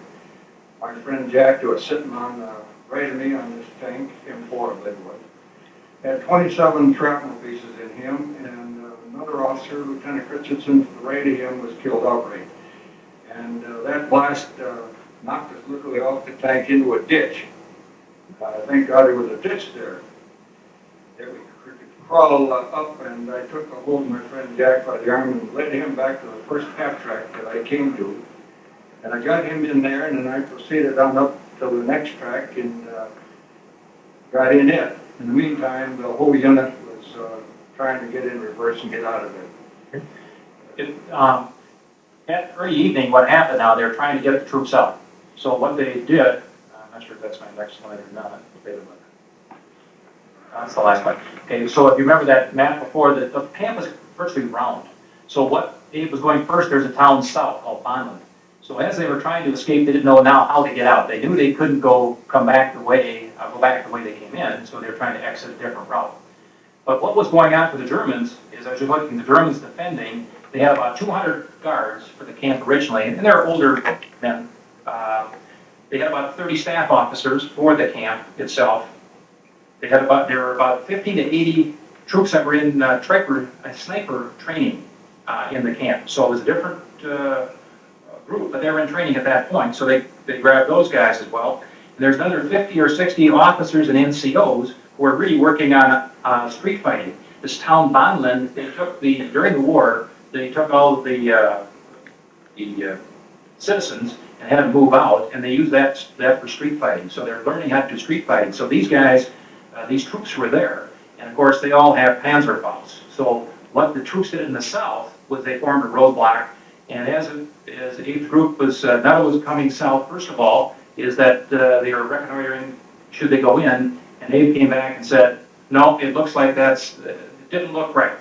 My friend Jack, who was sitting on the right of me on this tank, M4, I believe it was, had 27 shrapnel pieces in him, and another officer, Lieutenant Christensen, to the right of him, was killed outright. And that blast knocked us literally off the tank into a ditch. Thank God there was a ditch there. That we could crawl up, and I took a hold of my friend Jack by the arm and led him back to the first half track that I came to. And I got him in there, and then I proceeded on up to the next track and got in it. In the meantime, the whole unit was trying to get in reverse and get out of there. That early evening, what happened now, they were trying to get the troops out. So what they did, I'm not sure if that's my next slide or not. Wait a minute. That's the last one. Okay, so if you remember that map before, the camp was virtually round. So what Abe was going first, there's a town south called Bonland. So as they were trying to escape, they didn't know now how to get out. They knew they couldn't go back the way they came in, so they were trying to exit a different route. But what was going on for the Germans is, as you're looking, the Germans defending, they had about 200 guards for the camp originally, and they're older men. They had about 30 staff officers for the camp itself. There were about 50 to 80 troops that were in sniper training in the camp. So it was a different group, but they were in training at that point, so they grabbed those guys as well. And there's another 50 or 60 officers and NCOs who were really working on street fighting. This town Bonland, during the war, they took all of the citizens and had them move out, and they used that for street fighting. So they're learning how to do street fighting. So these guys, these troops were there, and of course they all have Panzerfaust. So what the troops did in the south was they formed a roadblock, and as Abe's group was coming south, first of all, is that they were reconnoitering should they go in, and Abe came back and said, no, it looks like it didn't look right.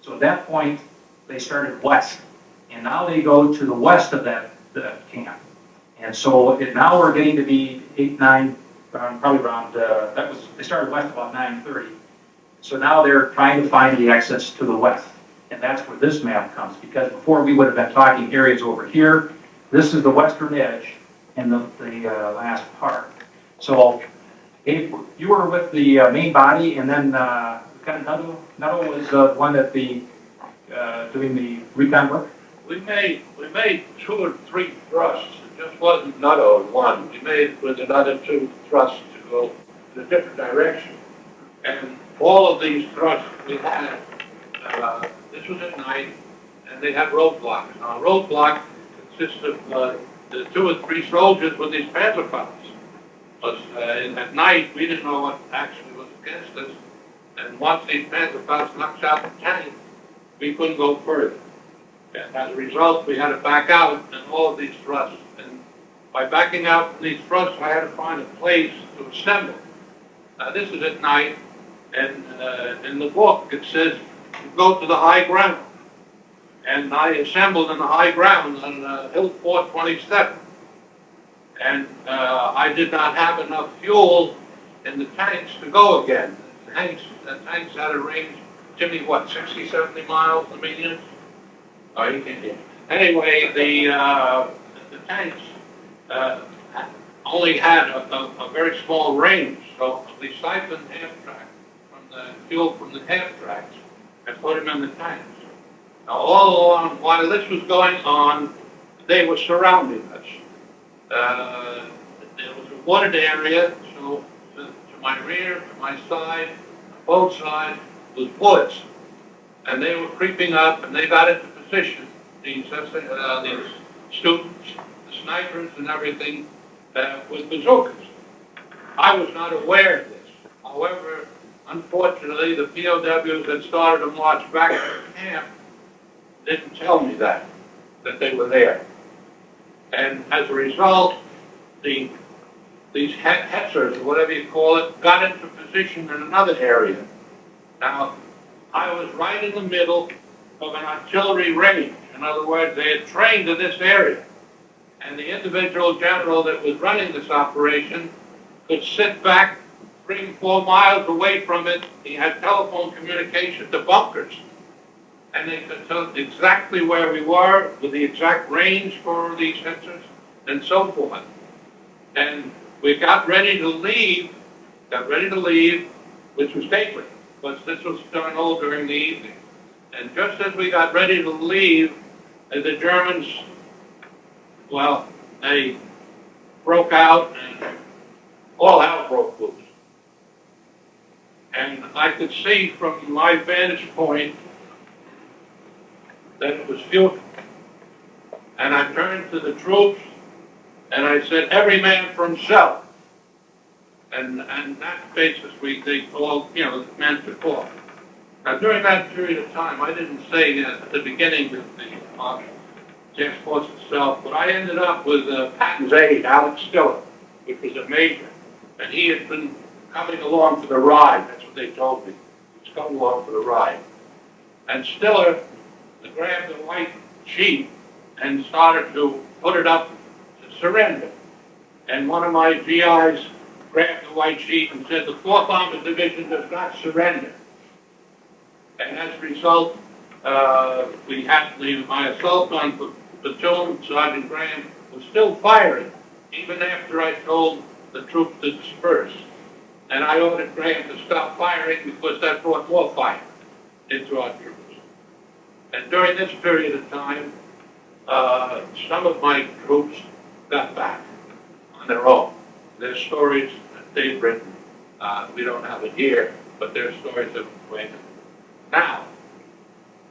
So at that point, they started west, and now they go to the west of that camp. And so now we're getting to be 8, 9, probably around, they started west about 9:30. So now they're trying to find the exits to the west. And that's where this map comes, because before we would have been talking areas over here. This is the western edge and the last part. So Abe, you were with the main body, and then Nuttall was the one that doing the recon work? We made 2 or 3 thrusts. It just wasn't Nuttall one. We made with another 2 thrusts to go in a different direction. And all of these thrusts we had, this was at night, and they had roadblocks. Now, a roadblock consists of the 2 or 3 soldiers with these Panzerfaust. At night, we didn't know what actually was against us, and once these Panzerfaust knocks out the tank, we couldn't go further. And as a result, we had to back out in all of these thrusts. And by backing out in these thrusts, I had to find a place to assemble. Now, this is at night, and in the book, it says, you go to the high ground. And I assembled in the high ground on Hill 427. And I did not have enough fuel in the tanks to go again. The tanks had a range, Jimmy, what, 60, 70 miles, the median? Oh, you can't hear. Anyway, the tanks only had a very small range, so we siphoned half-track from the fuel from the half-tracks and put them in the tanks. Now, all along, while this was going on, they were surrounding us. There was a wooded area, so to my rear, to my side, on both sides, was woods. And they were creeping up, and they got into position, these students, the snipers and everything, with bazookas. I was not aware of this. However, unfortunately, the POWs that started to march back to the camp didn't tell me that they were there. And as a result, these hetzers, or whatever you call it, got into position in another area. Now, I was right in the middle of an artillery range. In other words, they had trained in this area. And the individual general that was running this operation could sit back 3 or 4 miles away from it. He had telephone communication to bunkers. And they could tell exactly where we were with the exact range for these sensors. and so forth. And we got ready to leave, which was safely, because this was done all during the evening. And just as we got ready to leave, the Germans, well, they broke out and all hell broke loose. And I could see from my vantage point that it was futile. And I turned to the troops and I said, every man for himself. And that basis, they all, the men took off. Now, during that period of time, I didn't say at the beginning of the task force itself, but I ended up with Patton's aide, Alex Stiller, which was a major. And he had been coming along for the ride. That's what they told me. He was coming along for the ride. And Stiller grabbed the white sheet and started to put it up to surrender. And one of my GIs grabbed the white sheet and said, the 4th Armored Division does not surrender. And as a result, we had my assault gun platoon, Sergeant Graham, was still firing, even after I told the troops to disperse. And I ordered Graham to stop firing because that brought more fire into our troops. And during this period of time, some of my troops got back on their own. Their stories that they've written, we don't have it here, but their stories have been. Now,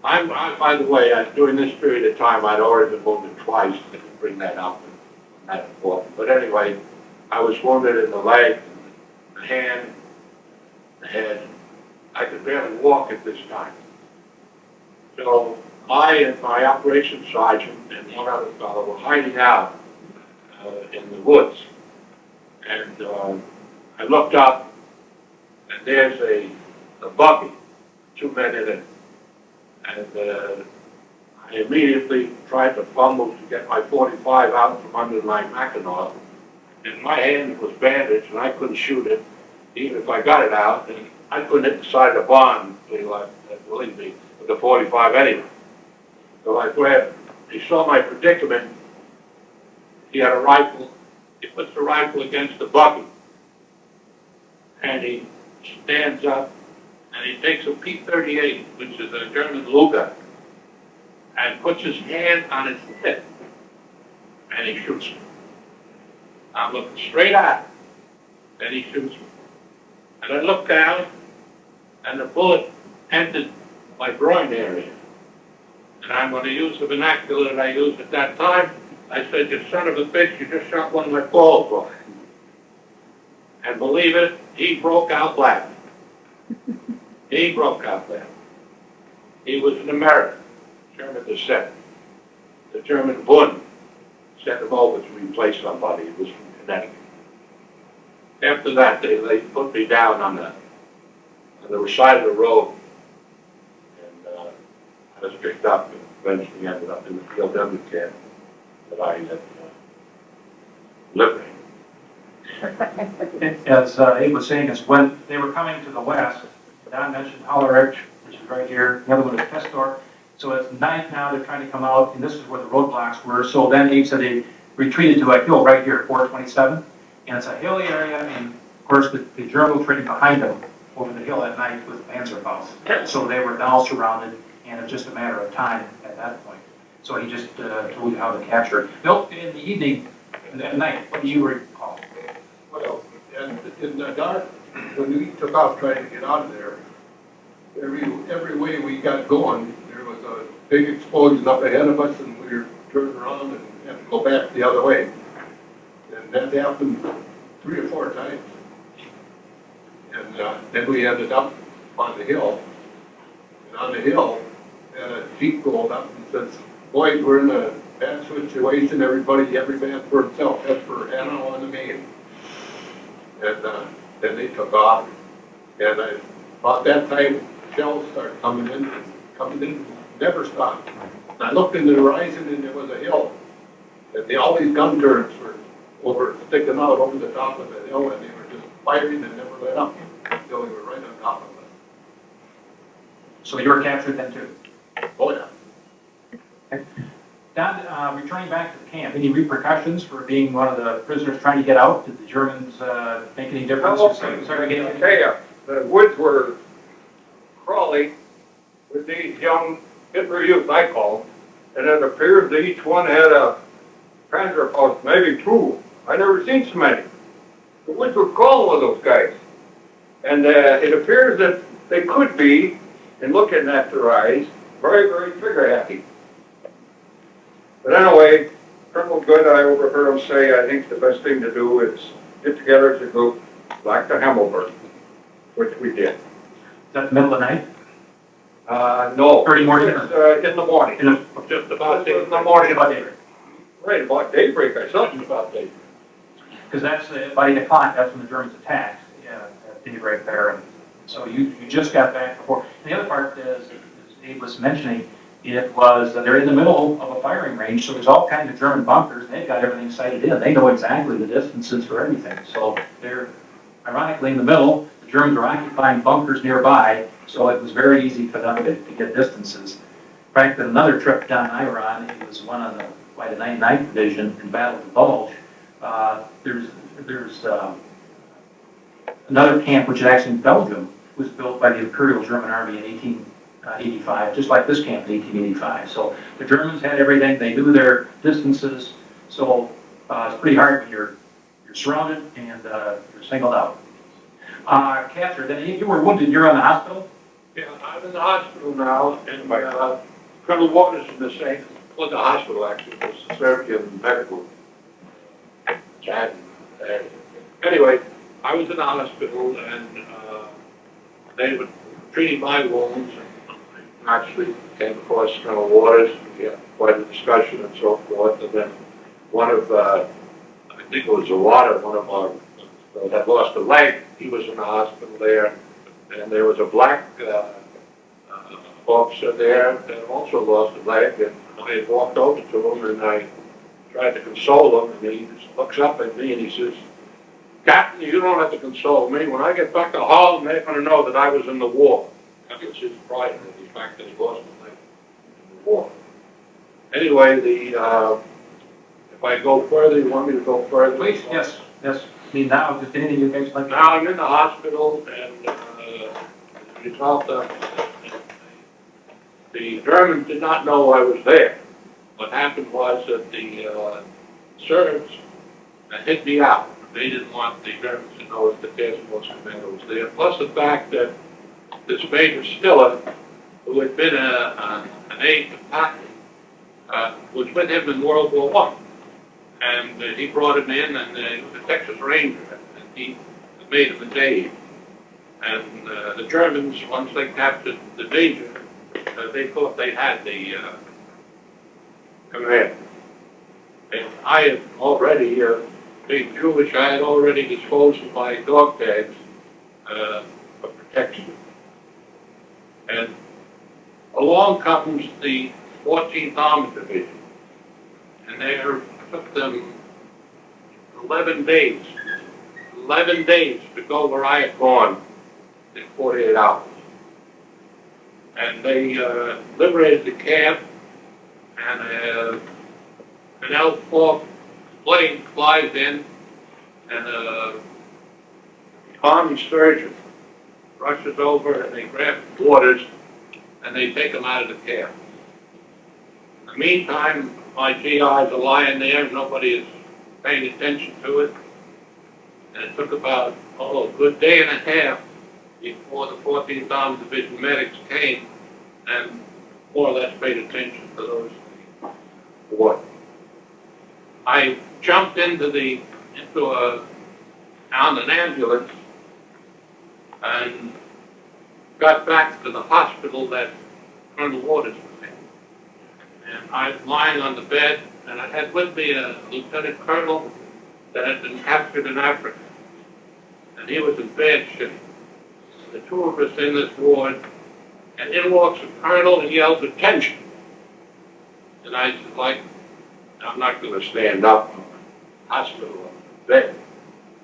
by the way, during this period of time, I'd already been wounded twice. I didn't bring that up, and that's important. But anyway, I was wounded in the leg, the hand, the head. I could barely walk at this time. So I and my operations sergeant and one other fellow were hiding out in the woods. And I looked up, and there's a buggy, 2 men in it. And I immediately tried to fumble to get my .45 out from under my Mackinac. And my hand was bandaged, and I couldn't shoot it, even if I got it out. And I couldn't hit the side of the barn, believe me, with the .45 anyway. So I grabbed, he saw my predicament. He had a rifle. He puts the rifle against the buggy. And he stands up, and he takes a P-38, which is a German Luger, and puts his hand on his hip, and he shoots me. I'm looking straight at him, and he shoots me. And I look down, and the bullet entered my groin area. And I'm going to use the vernacular that I used at that time. I said, you son of a bitch, you just shot one of my balls off. And believe it, he broke out laughing. He broke out laughing. He was an American, German descent. The German Bund sent him over to replace somebody. It was from Connecticut. After that, they put me down on the side of the road. And I was picked up and eventually ended up in the POW camp that I had liberated. As Abe was saying, is when they were coming to the west, Don mentioned Hammelburg, which is right here, the other one is Pestor. So it's night now, they're trying to come out, and this is where the roadblocks were. So then Abe said they retreated to a hill right here, 427. And it's a hilly area, and of course the Germans were behind them over the hill at night with Panzerfaust. So they were now surrounded, and it's just a matter of time at that point. So he just told you how to capture it. Bill, in the evening, at night, what do you recall? Well, and in the dark, when we took off trying to get out of there, every way we got going, there was a big explosion up ahead of us, and we were turning around and had to go back the other way. And that happened 3 or 4 times. And then we ended up on the hill. And on the hill, a Jeep rolled up and says, boys, we're in a bad situation, every man for himself, head for Anna on the main. And then they took off. And about that time, shells started coming in, never stopped. And I looked into the horizon and there was a hill. And all these gun turrets were sticking out over the top of the hill, and they were just firing and never let up until they were right on top of us. So you were captured then too? Oh yeah. Don, returning back to the camp, any repercussions for being one of the prisoners trying to get out? Did the Germans make any difference? The woods were crawling with these young Hitler Youth, I call them, and it appears that each one had a Panzer post, maybe two. I never seen so many. The woods were crawling with those guys. And it appears that they could be, in looking at their eyes, very, very trigger happy. But anyway, Colonel Good, I overheard him say, I think the best thing to do is get together as a group, back to Hammelburg, which we did. Is that the middle of the night? No. Early morning? In the morning. Just about In the morning. About daybreak. Right, about daybreak, I saw something about daybreak. Because that's, by 8 o'clock, that's when the Germans attacked, at daybreak there. And so you just got back before. And the other part is, as Abe was mentioning, it was, they're in the middle of a firing range, so there's all kinds of German bunkers, and they've got everything sighted in. They know exactly the distances for everything. So they're, ironically, in the middle. The Germans are occupying bunkers nearby, so it was very easy for them to get distances. In fact, another trip down Iran, it was one of the, by the 99th Division in Battle of the Bulge. There's another camp, which is actually in Belgium, was built by the Imperial German Army in 1885, just like this camp in 1885. So the Germans had everything, they knew their distances, so it's pretty hard when you're surrounded and you're singled out. Catherine, then you were wounded, you're in the hospital? Yeah, I'm in the hospital now, and Colonel Waters in the same, well, the hospital actually, was the Serbian medical. Anyway, I was in the hospital, and they were treating my wounds, and actually came across Colonel Waters, we had quite a discussion and so forth, and then one of, I think it was Zawada, one of our, had lost a leg, he was in the hospital there, and there was a black officer there that also lost a leg, and I had walked over to him, and I tried to console him, and he just looks up at me and he says, Captain, you don't have to console me. When I get back to Holland, they're going to know that I was in the war. That was his pride in the fact that he lost a leg in the war. Anyway, if I go further, you want me to go further? Please, yes. I mean, now, just anything you guys like. Now I'm in the hospital, and as a result of the Germans did not know I was there. What happened was that the Serbs hid me out. They didn't want the Germans to know that the task force commander was there. Plus the fact that this Major Stiller, who had been an aide to Patton, was with him in World War I. And he brought him in, and he was a Texas Ranger, and he made him a aide. And the Germans, once they captured the Major, they thought they had the command. And I had already, being Jewish, I had already disposed of my dog tags for protection. And along comes the 14th Armored Division, and they took them 11 days to go where I had gone in 48 hours. And they liberated the camp, and an L-4 plane flies in, and a Army surgeon rushes over, and they grab Waters, and they take him out of the camp. In the meantime, my GIs are lying there, and nobody is paying attention to it. And it took about, a good day and a half before the 14th Armored Division medics came and more or less paid attention to those wars. I jumped on an ambulance and got back to the hospital that Colonel Waters was in. And I was lying on the bed, and I had with me a lieutenant colonel that had been captured in Africa. And he was in bad shape. The two of us in this ward, and in walks the colonel and yells, "Attention!" And I said, I'm not going to stand up in the hospital bed.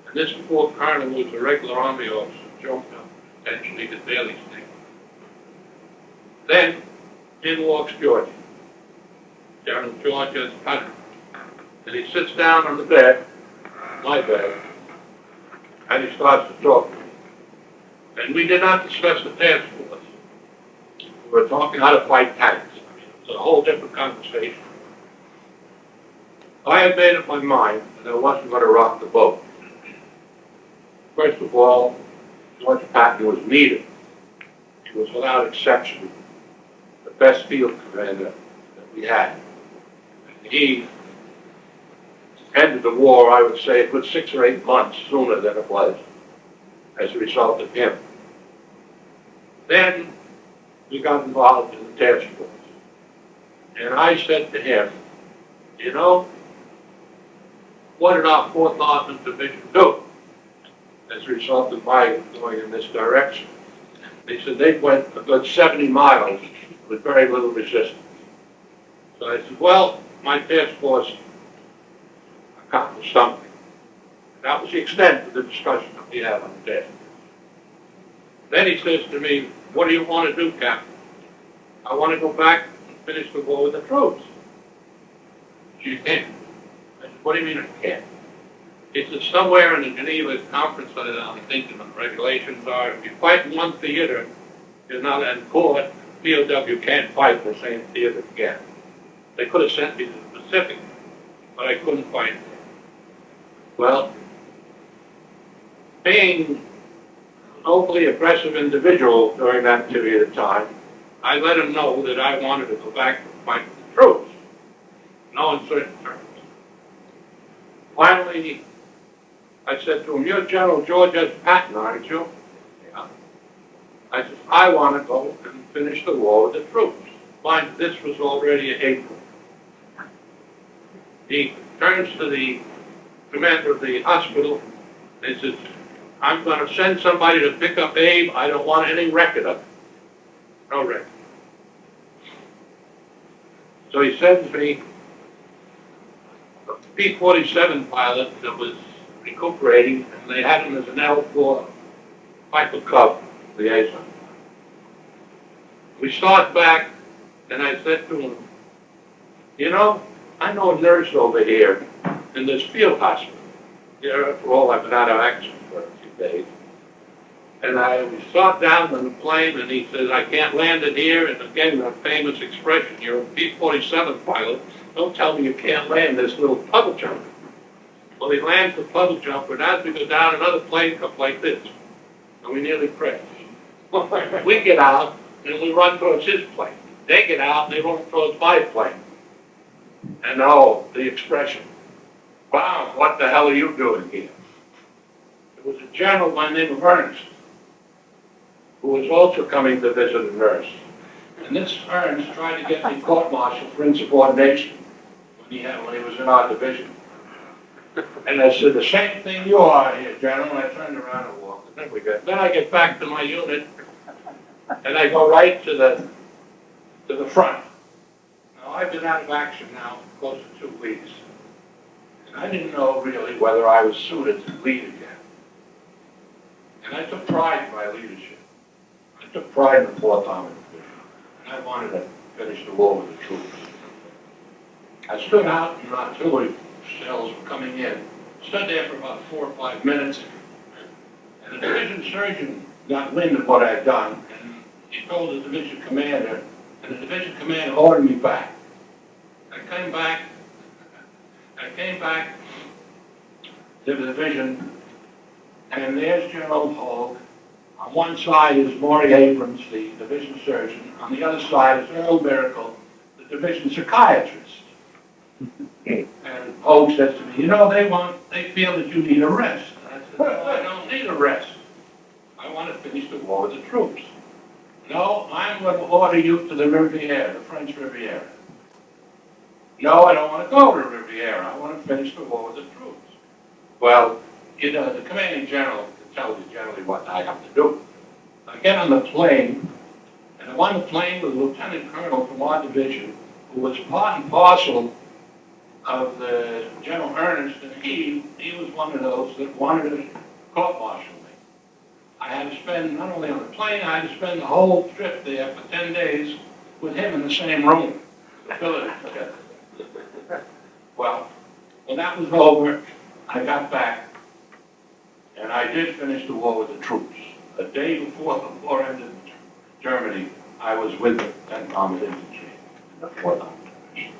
And this poor colonel was a regular Army officer, jumped up, attention, he could barely stand. Then in walks George. General George Patton. And he sits down on the bed, my bed, and he starts to talk to me. And we did not discuss the task force. We were talking how to fight tanks. I mean, it was a whole different conversation. I had made up my mind that I wasn't going to rock the boat. First of all, George Patton was needed. He was without exception the best field commander that we had. And he ended the war, I would say, a good 6 or 8 months sooner than it was, as a result of him. Then we got involved in the task force. And I said to him, you know, what did our 4th Armored Division do as a result of my going in this direction? They said they went a good 70 miles with very little resistance. So I said, well, my task force accomplished something. That was the extent of the discussion that we had on the task force. Then he says to me, what do you want to do, Captain? I want to go back and finish the war with the troops. You can't. I said, what do you mean I can't? He said, somewhere in the Geneva conference, I'm thinking the regulations are, if you fight in one theater, you're not in court, POW can't fight in the same theater again. They could have sent me to the Pacific, but I couldn't fight there. Well, being an overly aggressive individual during that period of time, I let him know that I wanted to go back and fight the troops. No uncertain terms. Finally, I said to him, you're General George Patton, aren't you? Yeah. I said, I want to go and finish the war with the troops. Mind, this was already in April. He turns to the commander of the hospital and he says, I'm going to send somebody to pick up Abe. I don't want any record of it. No record. So he sends me a P-47 pilot that was recuperating, and they had him as an L4 Michael Cub liaison. We start back, and I said to him, you know, I know a nurse over here in this field hospital. Here, after all, I've been out of action for a few days. And we sat down on the plane, and he says, I can't land it here. And again, that famous expression, you're a P-47 pilot. Don't tell me you can't land this little puddle jumper. Well, he lands the puddle jumper, and as we go down, another plane comes like this. And we nearly crash. We get out, and we run towards his plane. They get out, and they run towards my plane. And oh, the expression, wow, what the hell are you doing here? It was a general by the name of Ernst, who was also coming to visit a nurse. And this Ernst tried to get me court-martialed for insubordination when he was in our division. And I said, the same thing you are here, General. And I turned around and walked. Then I get back to my unit, and I go right to the front. Now, I've been out of action now for close to 2 weeks. And I didn't know really whether I was suited to lead again. And I took pride in my leadership. I took pride in the 4th Armored Division. And I wanted to finish the war with the troops. I stood out in artillery shells were coming in. Stood there for about 4 or 5 minutes. And the division surgeon got wind of what I had done. And he told the division commander. And the division commander ordered me back. I came back to the division. And there's General Hogue. On one side is Maury Abrams, the division surgeon. On the other side is Earl Miracle, the division psychiatrist. And Hogue says to me, you know, they feel that you need a rest. And I said, no, I don't need a rest. I want to finish the war with the troops. No, I'm going to order you to the Riviera, the French Riviera. No, I don't want to go to Riviera. I want to finish the war with the troops. Well, you know, the commanding general can tell you generally what I have to do. I get on the plane, and I'm on the plane with a lieutenant colonel from our division, who was part and parcel of the General Ernst, and he was one of those that wanted to court-martial me. I had to spend, not only on the plane, I had to spend the whole trip there for 10 days with him in the same room, to fill it together. Well, when that was over, I got back, and I did finish the war with the troops. A day before the war ended in Germany, I was with the 10th Armored Infantry, the 4th Armored Division.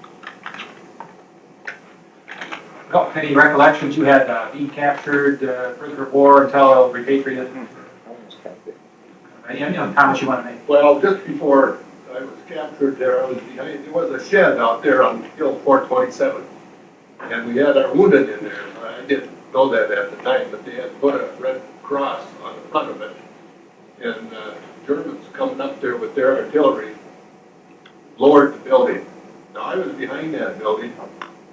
Well, any recollections? You had been captured, prisoner of war until repatriated? Any comments you want to make? Well, just before I was captured there, I was behind, there was a shed out there on Hill 427. And we had our wounded in there. I didn't know that at the time, but they had put a red cross on the front of it. And Germans coming up there with their artillery lowered the building. Now, I was behind that building.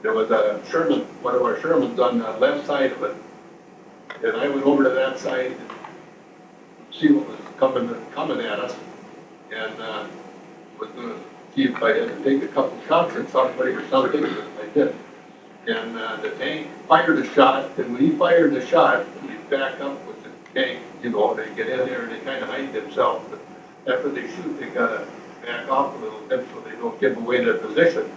There was a Sherman, one of our Shermans on the left side of it. And I went over to that side to see what was coming at us. And was going to see if I had to take a couple shots at somebody or something, but I did. And the tank fired a shot, and when he fired the shot, he back up with the tank, you know, they get in there and they kind of hide themselves. But after they shoot, they gotta back off a little bit so they don't give away their position.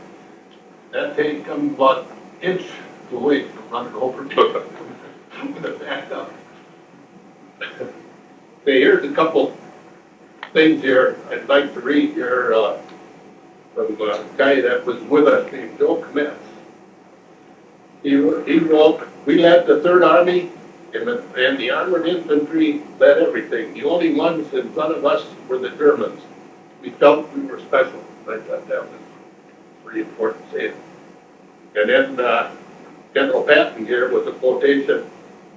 That tank comes about an inch away from running over to them. With it backed up. Okay, here's a couple things here I'd like to read here from a guy that was with us named Joe Kmetz. He wrote, "We led the Third Army, and the Armored Infantry led everything. The only ones in front of us were the Germans. We felt we were special." I thought that was pretty important to say. And then General Patton here with a quotation,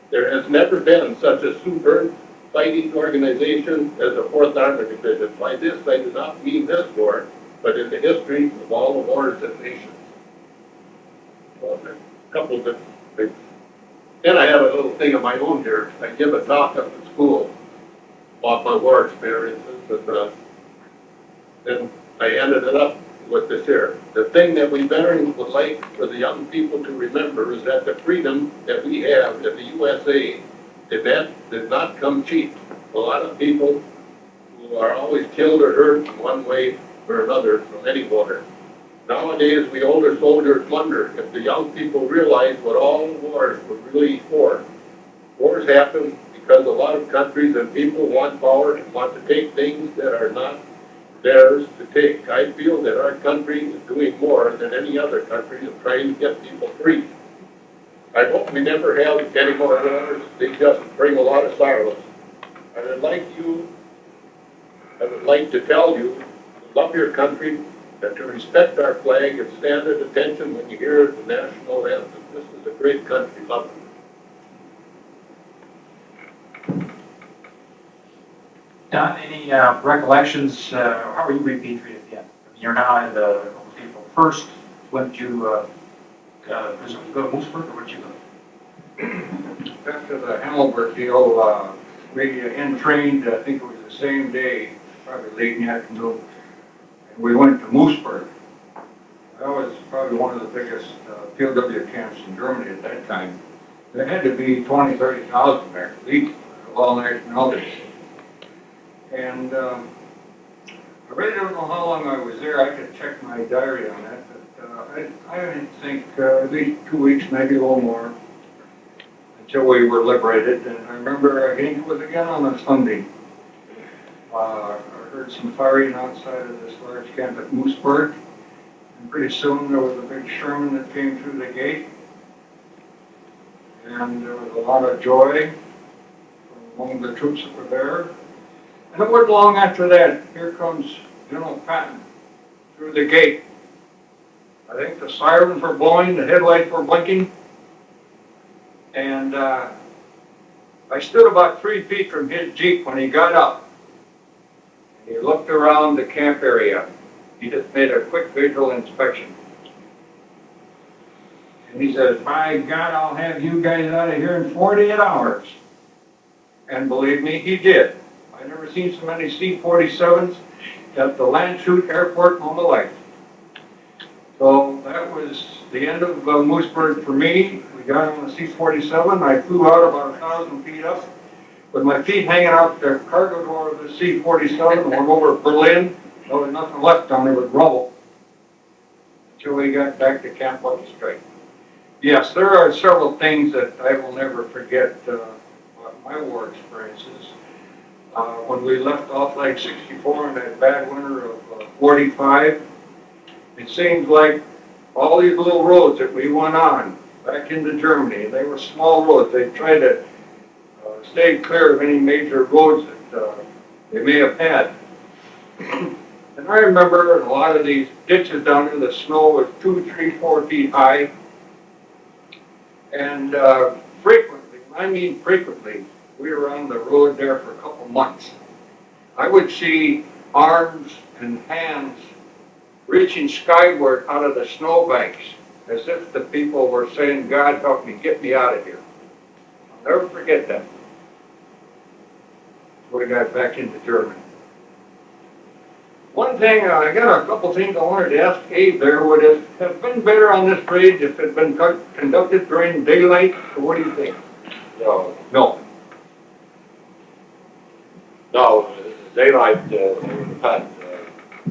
"There has never been such a superb fighting organization as the 4th Armored Division. By this, I do not mean this war, but in the history of all the wars and nations." Well, a couple of different things. Then I have a little thing of my own here. I give a talk up at school about my war experiences, and then I ended it up with this here. "The thing that we veterans would like for the young people to remember is that the freedom that we have in the USA did not come cheap. A lot of people who are always killed or hurt in one way or another from any war. Nowadays, we older soldiers wonder if the young people realize what all the wars were really for. Wars happen because a lot of countries and people want power and want to take things that are not theirs to take. I feel that our country is doing more than any other country in trying to get people free. I hope we never have any more wars. They just bring a lot of sorrows. I would like to tell you to love your country and to respect our flag and stand at attention when you hear the national anthem. This is a great country. Love it." Don, any recollections? How were you repatriated again? You're now in the April 1st. When did you go to Moosburg, or where did you go? After the Hammelburg deal, we entrained, I think it was the same day, probably late in the afternoon, and we went to Moosburg. That was probably one of the biggest POW camps in Germany at that time. There had to be 20, 30,000 there, at least, of all nationalities. And I really don't know how long I was there. I could check my diary on that, but I think at least 2 weeks, maybe a little more, until we were liberated. And I remember, I think it was again on a Sunday. I heard some firing outside of this large camp at Moosburg. And pretty soon there was a big Sherman that came through the gate. And there was a lot of joy among the troops that were there. And it wasn't long after that, here comes General Patton through the gate. I think the sirens were blowing, the headlights were blinking. And I stood about 3 feet from his Jeep when he got up. He looked around the camp area. He just made a quick visual inspection. And he says, "By God, I'll have you guys out of here in 48 hours. And believe me, he did. I've never seen so many C-47s at the Landshut Airport in all my life. So that was the end of Moosburg for me. We got on the C-47. I flew out about 1,000 feet up with my feet hanging out the cargo door of the C-47, went over Berlin. There was nothing left on there but rubble. till we got back to Camp on the Straight. Yes, there are several things that I will never forget about my war experiences. When we left off like 64 in that bad winter of 45, it seemed like all these little roads that we went on back into Germany, they were small roads. They tried to stay clear of any major roads that they may have had. And I remember a lot of these ditches down there, the snow was 2, 3, 4 feet high. And frequently, I mean frequently, we were on the road there for a couple months. I would see arms and hands reaching skyward out of the snowbanks as if the people were saying, God help me, get me out of here. I'll never forget that. We got back into Germany. One thing, I got a couple things I wanted to ask Abe there. Would it have been better on this raid if it had been conducted during daylight, or what do you think? No, No. no, daylight, they would have had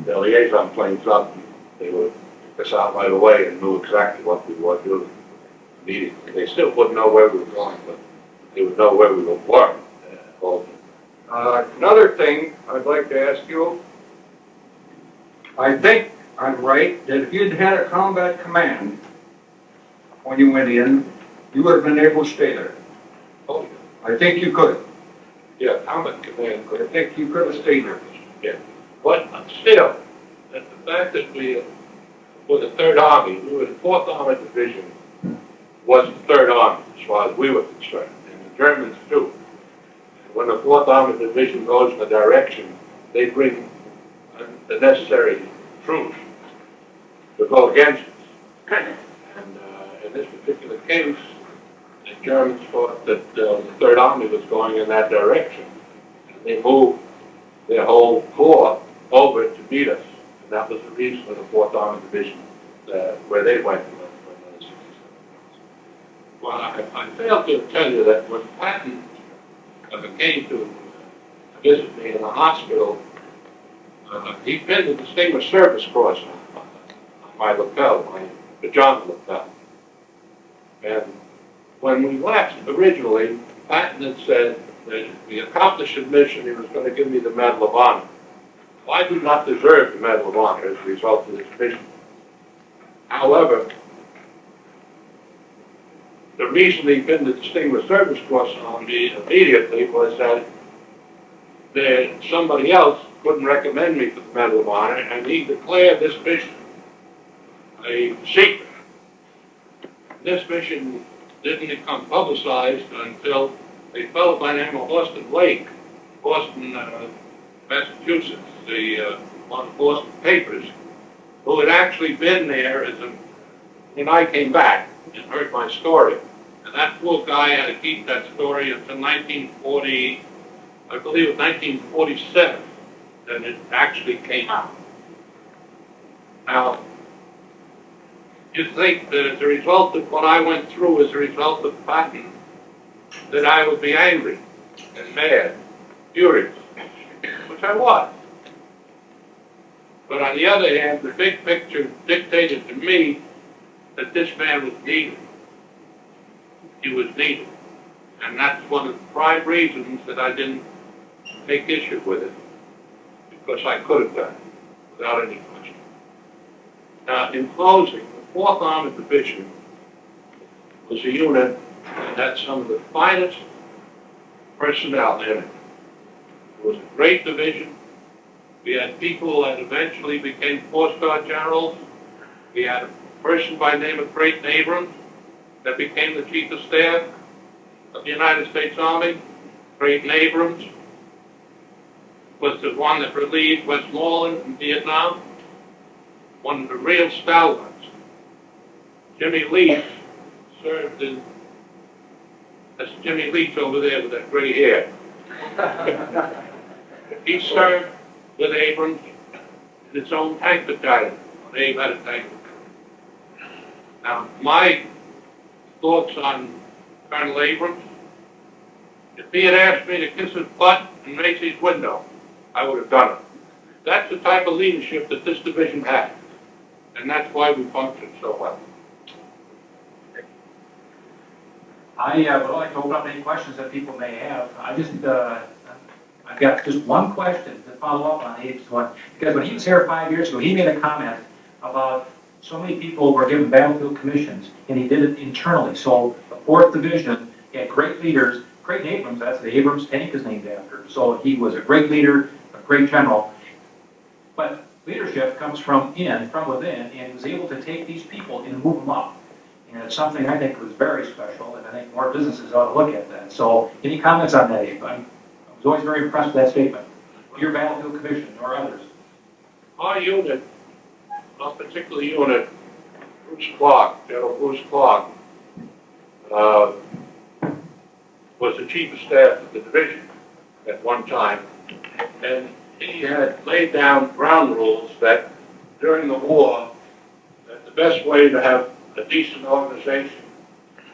their liaison planes up. They would pick us out right away and knew exactly what we were doing. Meeting. They still wouldn't know where we were going, but they would know where we were. Another thing I'd like to ask you, I think I'm right, that if you'd had a combat command when you went in, you would have been able to stay there. Oh, I think you could. yeah, combat command I could. think you could have stayed there. Yeah, but still, the fact that we were the Third Army, we were the Fourth Armored Division, was the Third Army as far as we were concerned, and the Germans too. When the Fourth Armored Division goes in a direction, they bring the necessary troops to go against us. And in this particular case, the Germans thought that the Third Army was going in that direction. And they moved their whole corps over to meet us. And that was the reason for the Fourth Armored Division, where they went. Well, I failed to tell you that when Patton came to visit me in the hospital, he'd been the Distinguished Service Cross on my lapel, my pajama lapel. And when we left originally, Patton had said that if we accomplished the mission, he was going to give me the Medal of Honor. Well, I do not deserve the Medal of Honor as a result of this mission. However, the reason he pinned the Distinguished Service Cross on me immediately was that somebody else couldn't recommend me for the Medal of Honor, and he declared this mission a secret. This mission didn't become publicized until a fellow by the name of Austin Lake, Boston, Massachusetts, one of the Boston papers, who had actually been there when I came back and heard my story. And that poor guy had to keep that story until 1940, I believe it was 1947, then it actually came out. Now, you think that as a result of what I went through as a result of Patton, that I would be angry and mad, furious, which I was. But on the other hand, the big picture dictated to me that this man was needed. He was needed. And that's one of the prime reasons that I didn't take issue with it, because I could have done it without any question. Now, in closing, the 4th Armored Division was a unit that had some of the finest personnel in it. It was a great division. We had people that eventually became 4-star generals. We had a person by the name of Creighton Abrams that became the Chief of Staff of the United States Army. Creighton Abrams was the one that relieved Westmoreland in Vietnam, one of the real stalwarts. Jimmy Leach served in, that's Jimmy Leach over there with that gray hair. He served with Abrams in its own tank battalion, when Abe had a tank battalion. Now, my thoughts on Colonel Abrams, if he had asked me to kiss his butt in Macy's window, I would have done it. That's the type of leadership that this division had. and that's why we function so well. I would like to open up any questions that people may have. I've got just one question to follow up on Abe's one. Because when he was here 5 years ago, he made a comment about so many people were given battlefield commissions, and he did it internally. So the 4th Division had great leaders, great Abrams, that's the Abrams tank is named after. So he was a great leader, a great general. But leadership comes from within, and he was able to take these people and move them up. And it's something I think was very special, and I think more businesses ought to look at that. So any comments on that, Abe? I was always very impressed with that statement. Your battlefield commission or others. Our unit, our particular unit, General Bruce Clark, was the chief of staff of the division at one time. And he had laid down ground rules that during the war, that the best way to have a decent organization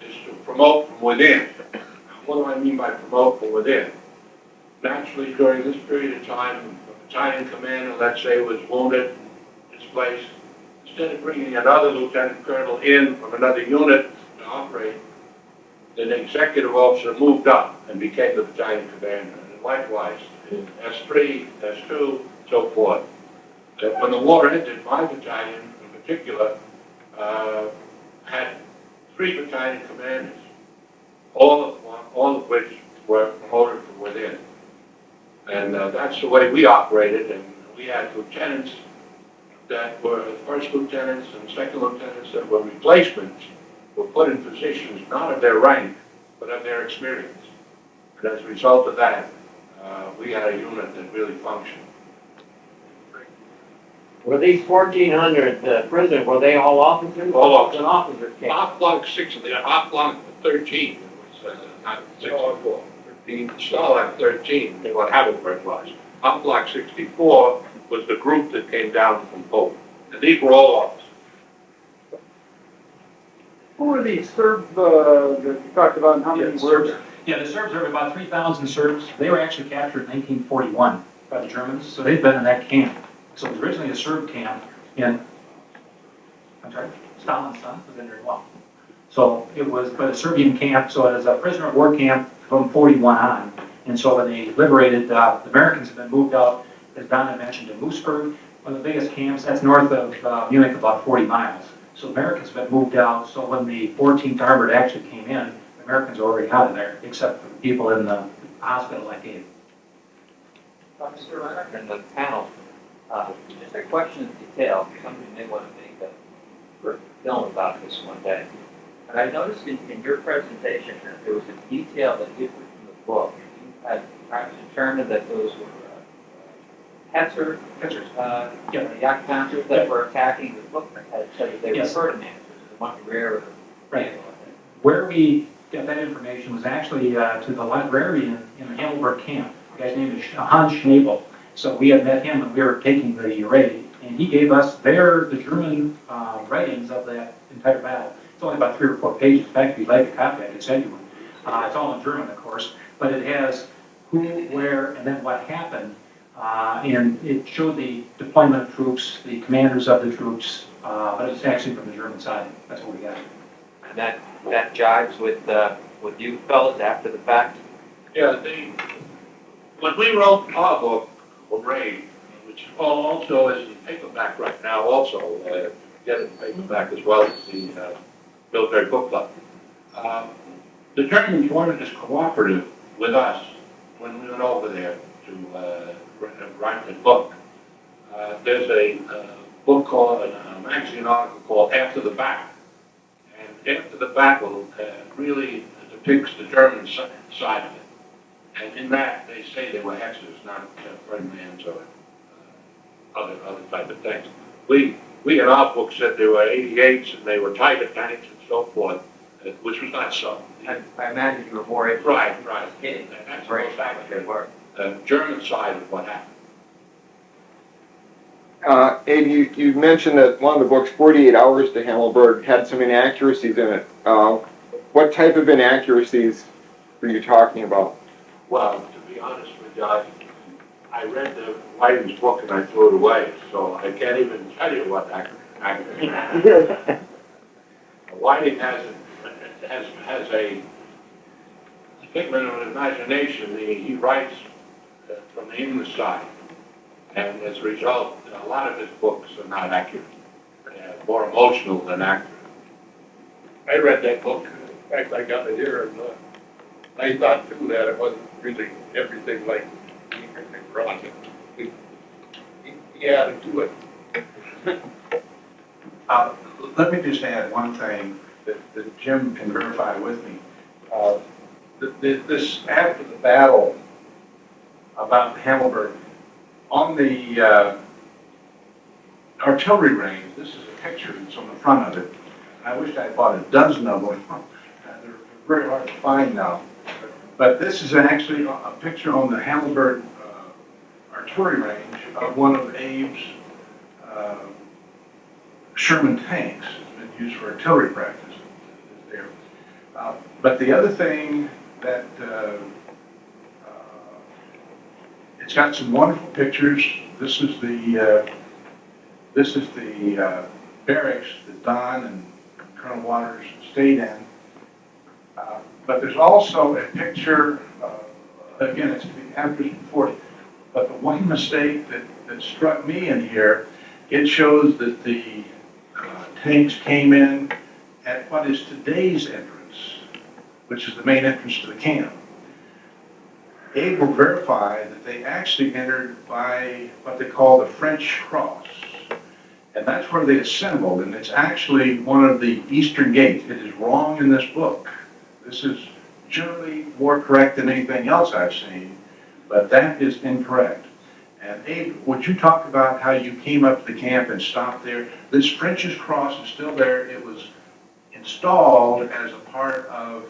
is to promote from within. Now, what do I mean by promote from within? Naturally, during this period of time, a battalion commander, let's say, was wounded, displaced. Instead of bringing another lieutenant colonel in from another unit to operate, the executive officer moved up and became the battalion commander. And likewise, S3, S2, so forth. That when the war ended, my battalion in particular had 3 battalion commanders, all of which were promoted from within. And that's the way we operated, and we had lieutenants that were first lieutenants and second lieutenants that were replacements, were put in positions not of their rank, but of their experience. And as a result of that, we had a unit that really functioned. Were these 1,400 prisoners, were they all officers? All officers. An officer camp? Op Block 6, Op Block 13 was not 64. 13, Starlight 13, what Hammelburg was. Op Block 64 was the group that came down from Poland. And these were all officers. Who were these Serbs that you talked about, and how many were there? Yeah, the Serbs, there were about 3,000 Serbs. They were actually captured in 1941 by the Germans, so they've been in that camp. So it was originally a Serb camp in, Stalin's son was in there as well. So it was but a Serbian camp, so it was a prisoner of war camp from 41 on. And so when they liberated, the Americans have been moved out, as Donna mentioned, to Moosburg, one of the biggest camps, that's north of Munich, about 40 miles. So Americans have been moved out, so when the 14th Armored actually came in, the Americans were already out of there, except for the people in the hospital like Abe. Mr. Leonard and the panel, just a question of detail. Somebody may want to make a film about this one day. But I noticed in your presentation that there was a detail that you put in the book. You had perhaps determined that those were Hetzers, Yak Panthers that were attacking. The book had said that they were Ferdinands, which is a much rarer Right. Where we got that information was actually to the librarian in the Hammelburg camp. The guy's name is Hans Schnabel. So we had met him when we were taking the raid, and he gave us the German writings of that entire battle. It's only about 3 or 4 pages. In fact, if you'd like a copy, I could send you one. It's all in German, of course, but it has who, where, and then what happened. And it showed the deployment of troops, the commanders of the troops, but it's actually from the German side. That's what we got. And that jives with you fellas after the fact? Yeah, when we wrote our book, Raid, which also is in paperback right now also, get it in paperback as well as the military book club. The Germans weren't as cooperative with us when we went over there to write the book. There's a book called, a magazine article called After the Battle. And After the Battle really depicts the German side of it. And in that, they say they were Hetzers, not Ferdinands or other type of things. We in our book said they were 88s and they were Tiger tanks and so forth, which was not so. I imagine you were more able Right. kidding. That's Very most accurate accurate. work. The German side of what happened. Abe, you mentioned that one of the books, 48 Hours to Hammelburg, had some inaccuracies in it. What type of inaccuracies were you talking about? Well, to be honest with you, I read the Whiting's book and I threw it away, so I can't even tell you what Whiting has a figment of imagination. He writes from the English side, and as a result, a lot of his books are not accurate. They're more emotional than accurate. I read that book, in fact, I got it here, and I thought too that it wasn't really everything like everything wrong. He added to it. Let me just add one thing that Jim can verify with me. This, after the battle about Hammelburg, on the artillery range, this is a picture that's on the front of it. I wish I bought a dozen of them. They're very hard to find now. But this is actually a picture on the Hammelburg artillery range of one of Abe's Sherman tanks. It's been used for artillery practice. Is there. But the other thing that it's got some wonderful pictures. This is the barracks that Don and Colonel Waters stayed in. But there's also a picture, again, it's the after before, but the one mistake that struck me in here, it shows that the tanks came in at what is today's entrance, which is the main entrance to the camp. Abe will verify that they actually entered by what they call the French Cross. And that's where they assembled, and it's actually one of the eastern gates. It is wrong in this book. This is generally more correct than anything else I've seen, but that is incorrect. And Abe, would you talk about how you came up to the camp and stopped there? This French's Cross is still there. It was installed as a part of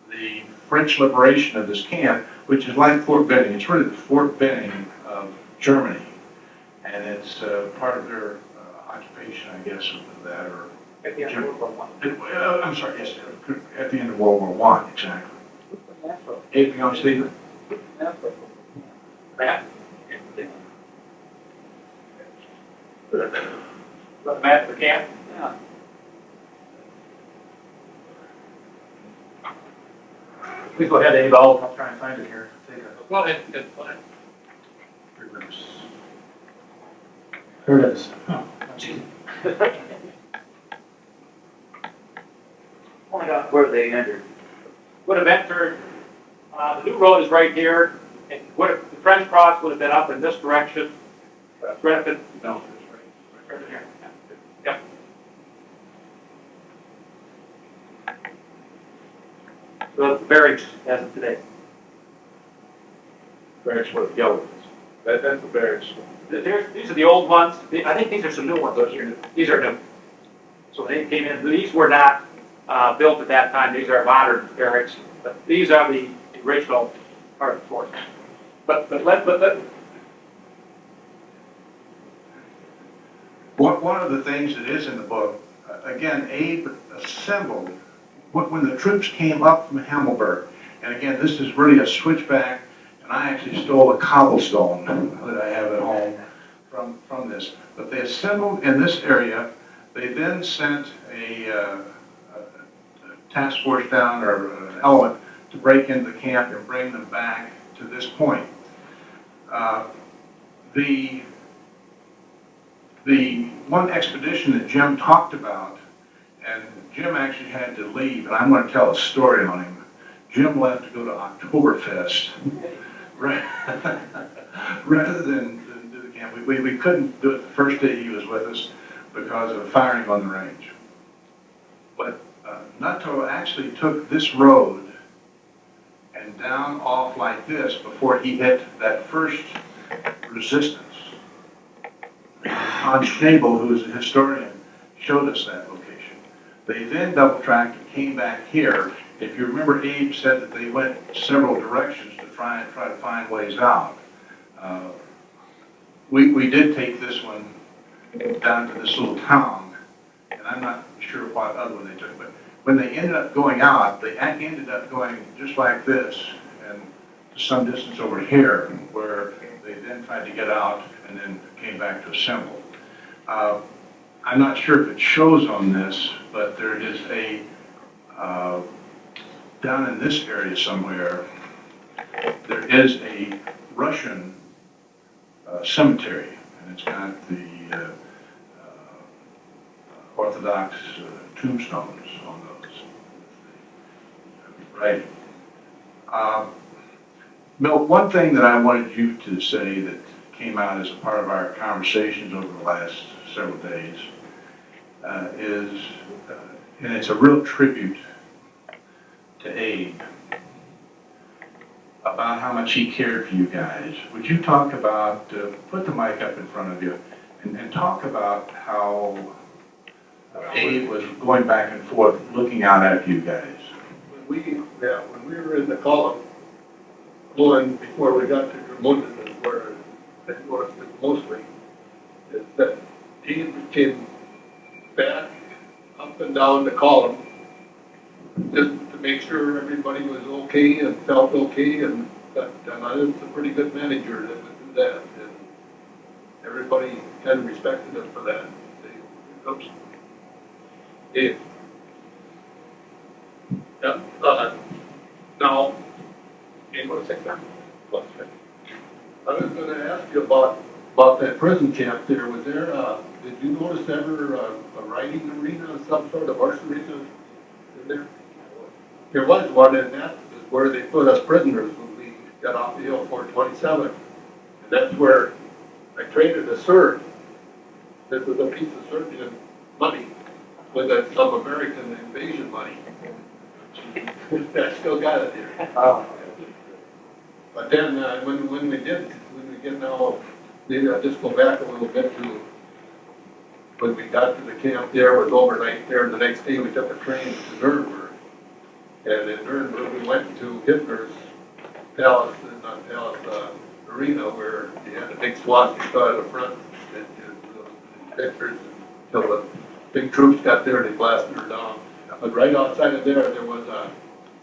the French liberation of this camp, which is like Fort Benning. It's really the Fort Benning of Germany. And it's part of their occupation, I guess, of that, or At the end of World War I. I'm sorry, yes, at the end of World War I, exactly. Anything else, Stephen? Matt? The map for camp? Yeah. Please go ahead, Abe. I'll try and find it here. Take a, Well, it's fine. here it is. Oh, geez. Point out where they entered. Would have entered, the new road is right here, and the French Cross would have been up in this direction. Right up in, No, right in here. Yep. So the barracks as of today. barracks where the yellow is. That's the barracks. These are the old ones. I think these are some new ones up here. These are new. So they came in, these were not built at that time. These are modern barracks, but these are the original part of the fort. But One of the things that is in the book, again, Abe assembled, when the troops came up from Hammelburg, and again, this is really a switchback, and I actually stole a cobblestone that I have at home from this. But they assembled in this area. They then sent a task force down, or an element, to break into the camp and bring them back to this point. The one expedition that Jim talked about, and Jim actually had to leave, and I'm going to tell a story on him. Jim left to go to Oktoberfest rather than do the camp. We couldn't do it the first day he was with us because of firing on the range. But Nato actually took this road and down off like this before he hit that first resistance. Hans Schnabel, who is a historian, showed us that location. They then double-tracked and came back here. If you remember, Abe said that they went several directions to try to find ways out. We did take this one down to this little town, and I'm not sure what other one they took, but when they ended up going out, they ended up going just like this, and to some distance over here, where they then tried to get out and then came back to assemble. I'm not sure if it shows on this, but there is down in this area somewhere, there is a Russian cemetery, and it's got the Orthodox tombstones on those. Right. Milt, one thing that I wanted you to say that came out as a part of our conversations over the last several days is, and it's a real tribute to Abe, about how much he cared for you guys. Would you talk about, put the mic up in front of you, and talk about how Abe was going back and forth, looking out after you guys? When we were in the column, going before we got to Drummond, is where it was mostly, is that he came back up and down the column just to make sure everybody was okay and felt okay, and that it's a pretty good manager that would do that, and everybody kind of respected him for that. Oops. Yeah. Yeah, now, you want to take that? I was going to ask you about that prison camp there. Was there, did you notice ever a riding arena, some sort of horse arena in there? There was one, and that is where they put us prisoners when we got off the hill 427. And that's where I traded a Serb. This was a piece of Serbian money with some American invasion money. I still got it here. But then when we get now, maybe I'll just go back a little bit to when we got to the camp there, was overnight there. The next day we took a train to Nuremberg. And in Nuremberg we went to Hitler's palace, not palace, arena, where he had a big swastika at the front and pictures until the big troops got there and they blasted her down. But right outside of there was a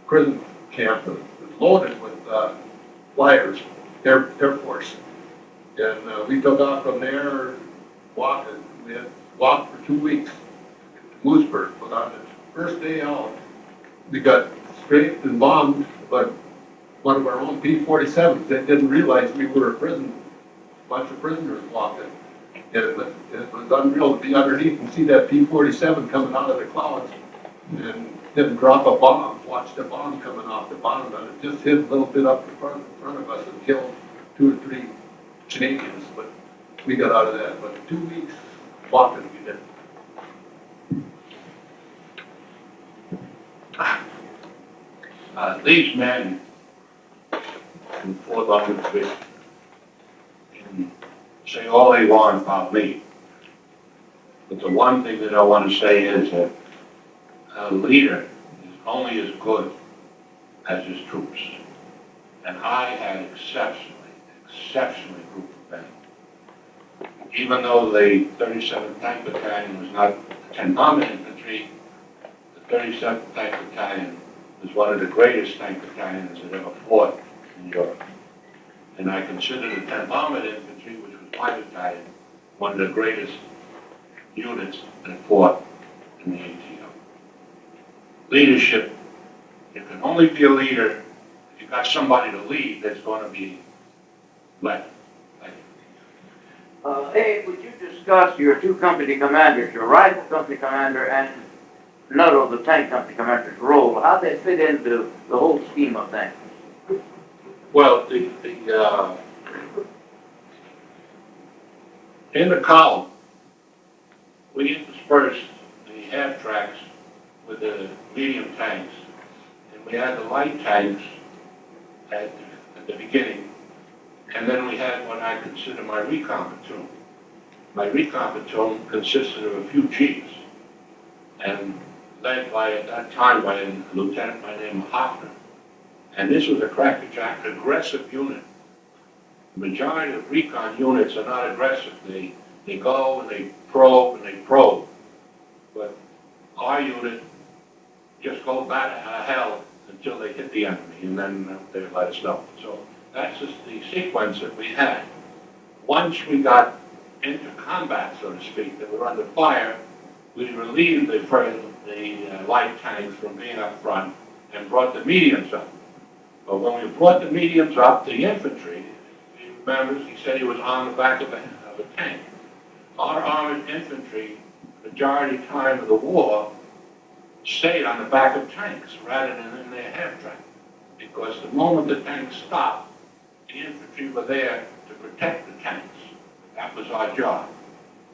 prison camp that was loaded with flyers, Air Force. And we took off from there, walking. We had walked for 2 weeks to Moosburg. But on the first day out, we got strafed and bombed by one of our own P-47s. They didn't realize we were a bunch of prisoners walking. And it was unreal to be underneath and see that P-47 coming out of the clouds and didn't drop a bomb. Watched the bomb coming off the bottom, and it just hit a little bit up in front of us and killed 2 or 3 Canadians. But we got out of that. But 2 weeks walking we did. These men in Fort Lauderdale can say all they want about me. But the one thing that I want to say is that a leader is only as good as his troops. And I had exceptionally group of men. Even though the 37th Tank Battalion was not 10th Armored Infantry, the 37th Tank Battalion was one of the greatest tank battalions that ever fought in Europe. And I consider the 10th Armored Infantry, which was my battalion, one of the greatest units that fought in the ATO. Leadership, you can only be a leader if you've got somebody to lead that's going to be led. Abe, would you discuss your 2 company commanders, your rifle company commander and another of the tank company commander's role, how they fit into the whole scheme of things? Well, in the column, we interspersed the half tracks with the medium tanks, and we had the light tanks at the beginning, and then we had what I consider my recon platoon. My recon platoon consisted of a few chiefs, and led by, at that time, by a lieutenant by the name of Hoffner. And this was a crackerjack aggressive unit. The majority of recon units are not aggressive. They go and they probe. But our unit just go bat out of hell until they hit the enemy, and then they let us know. So that's just the sequence that we had. Once we got into combat, so to speak, that were under fire, we relieved the light tanks from being up front and brought the mediums up. But when we brought the mediums up, the infantry, he remembers, he said he was on the back of a tank. Our armored infantry, majority time of the war, stayed on the back of tanks rather than in their half-track. Because the moment the tanks stopped, the infantry were there to protect the tanks. That was our job.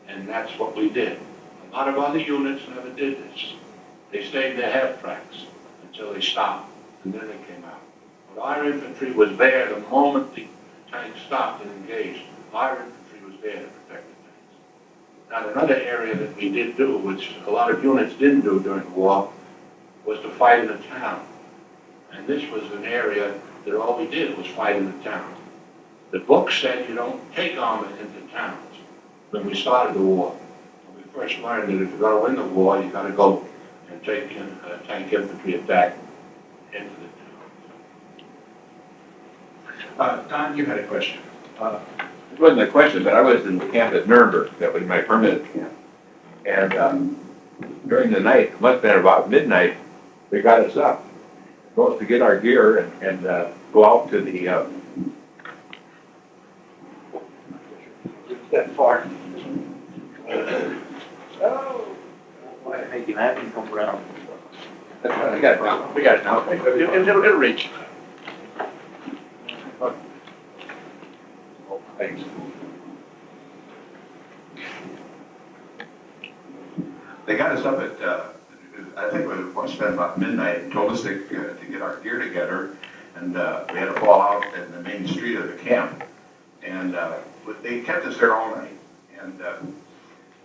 And that's what we did. A lot of other units never did this. They stayed in their half-tracks until they stopped, and then they came out. But our infantry was there the moment the tanks stopped and engaged. Our infantry was there to protect the tanks. Now, another area that we did do, which a lot of units didn't do during the war, was to fight in the town. And this was an area that all we did was fight in the town. The book said you don't take armor into towns. When we started the war, when we first learned that if you're going to win the war, you got to go and take in tank infantry attack into the town. Don, you had a question. It wasn't a question, but I was in the camp at Nuremberg. That was my permanent camp. And during the night, it must have been about midnight, they got us up, both to get our gear and go out to the That far. Oh. Why make him happy come around? I got it now. We got it now. It'll reach. Thanks. They got us up at, I think it must have been about midnight, and told us to get our gear together, and we had to fall out in the main street of the camp. And they kept us there all night, and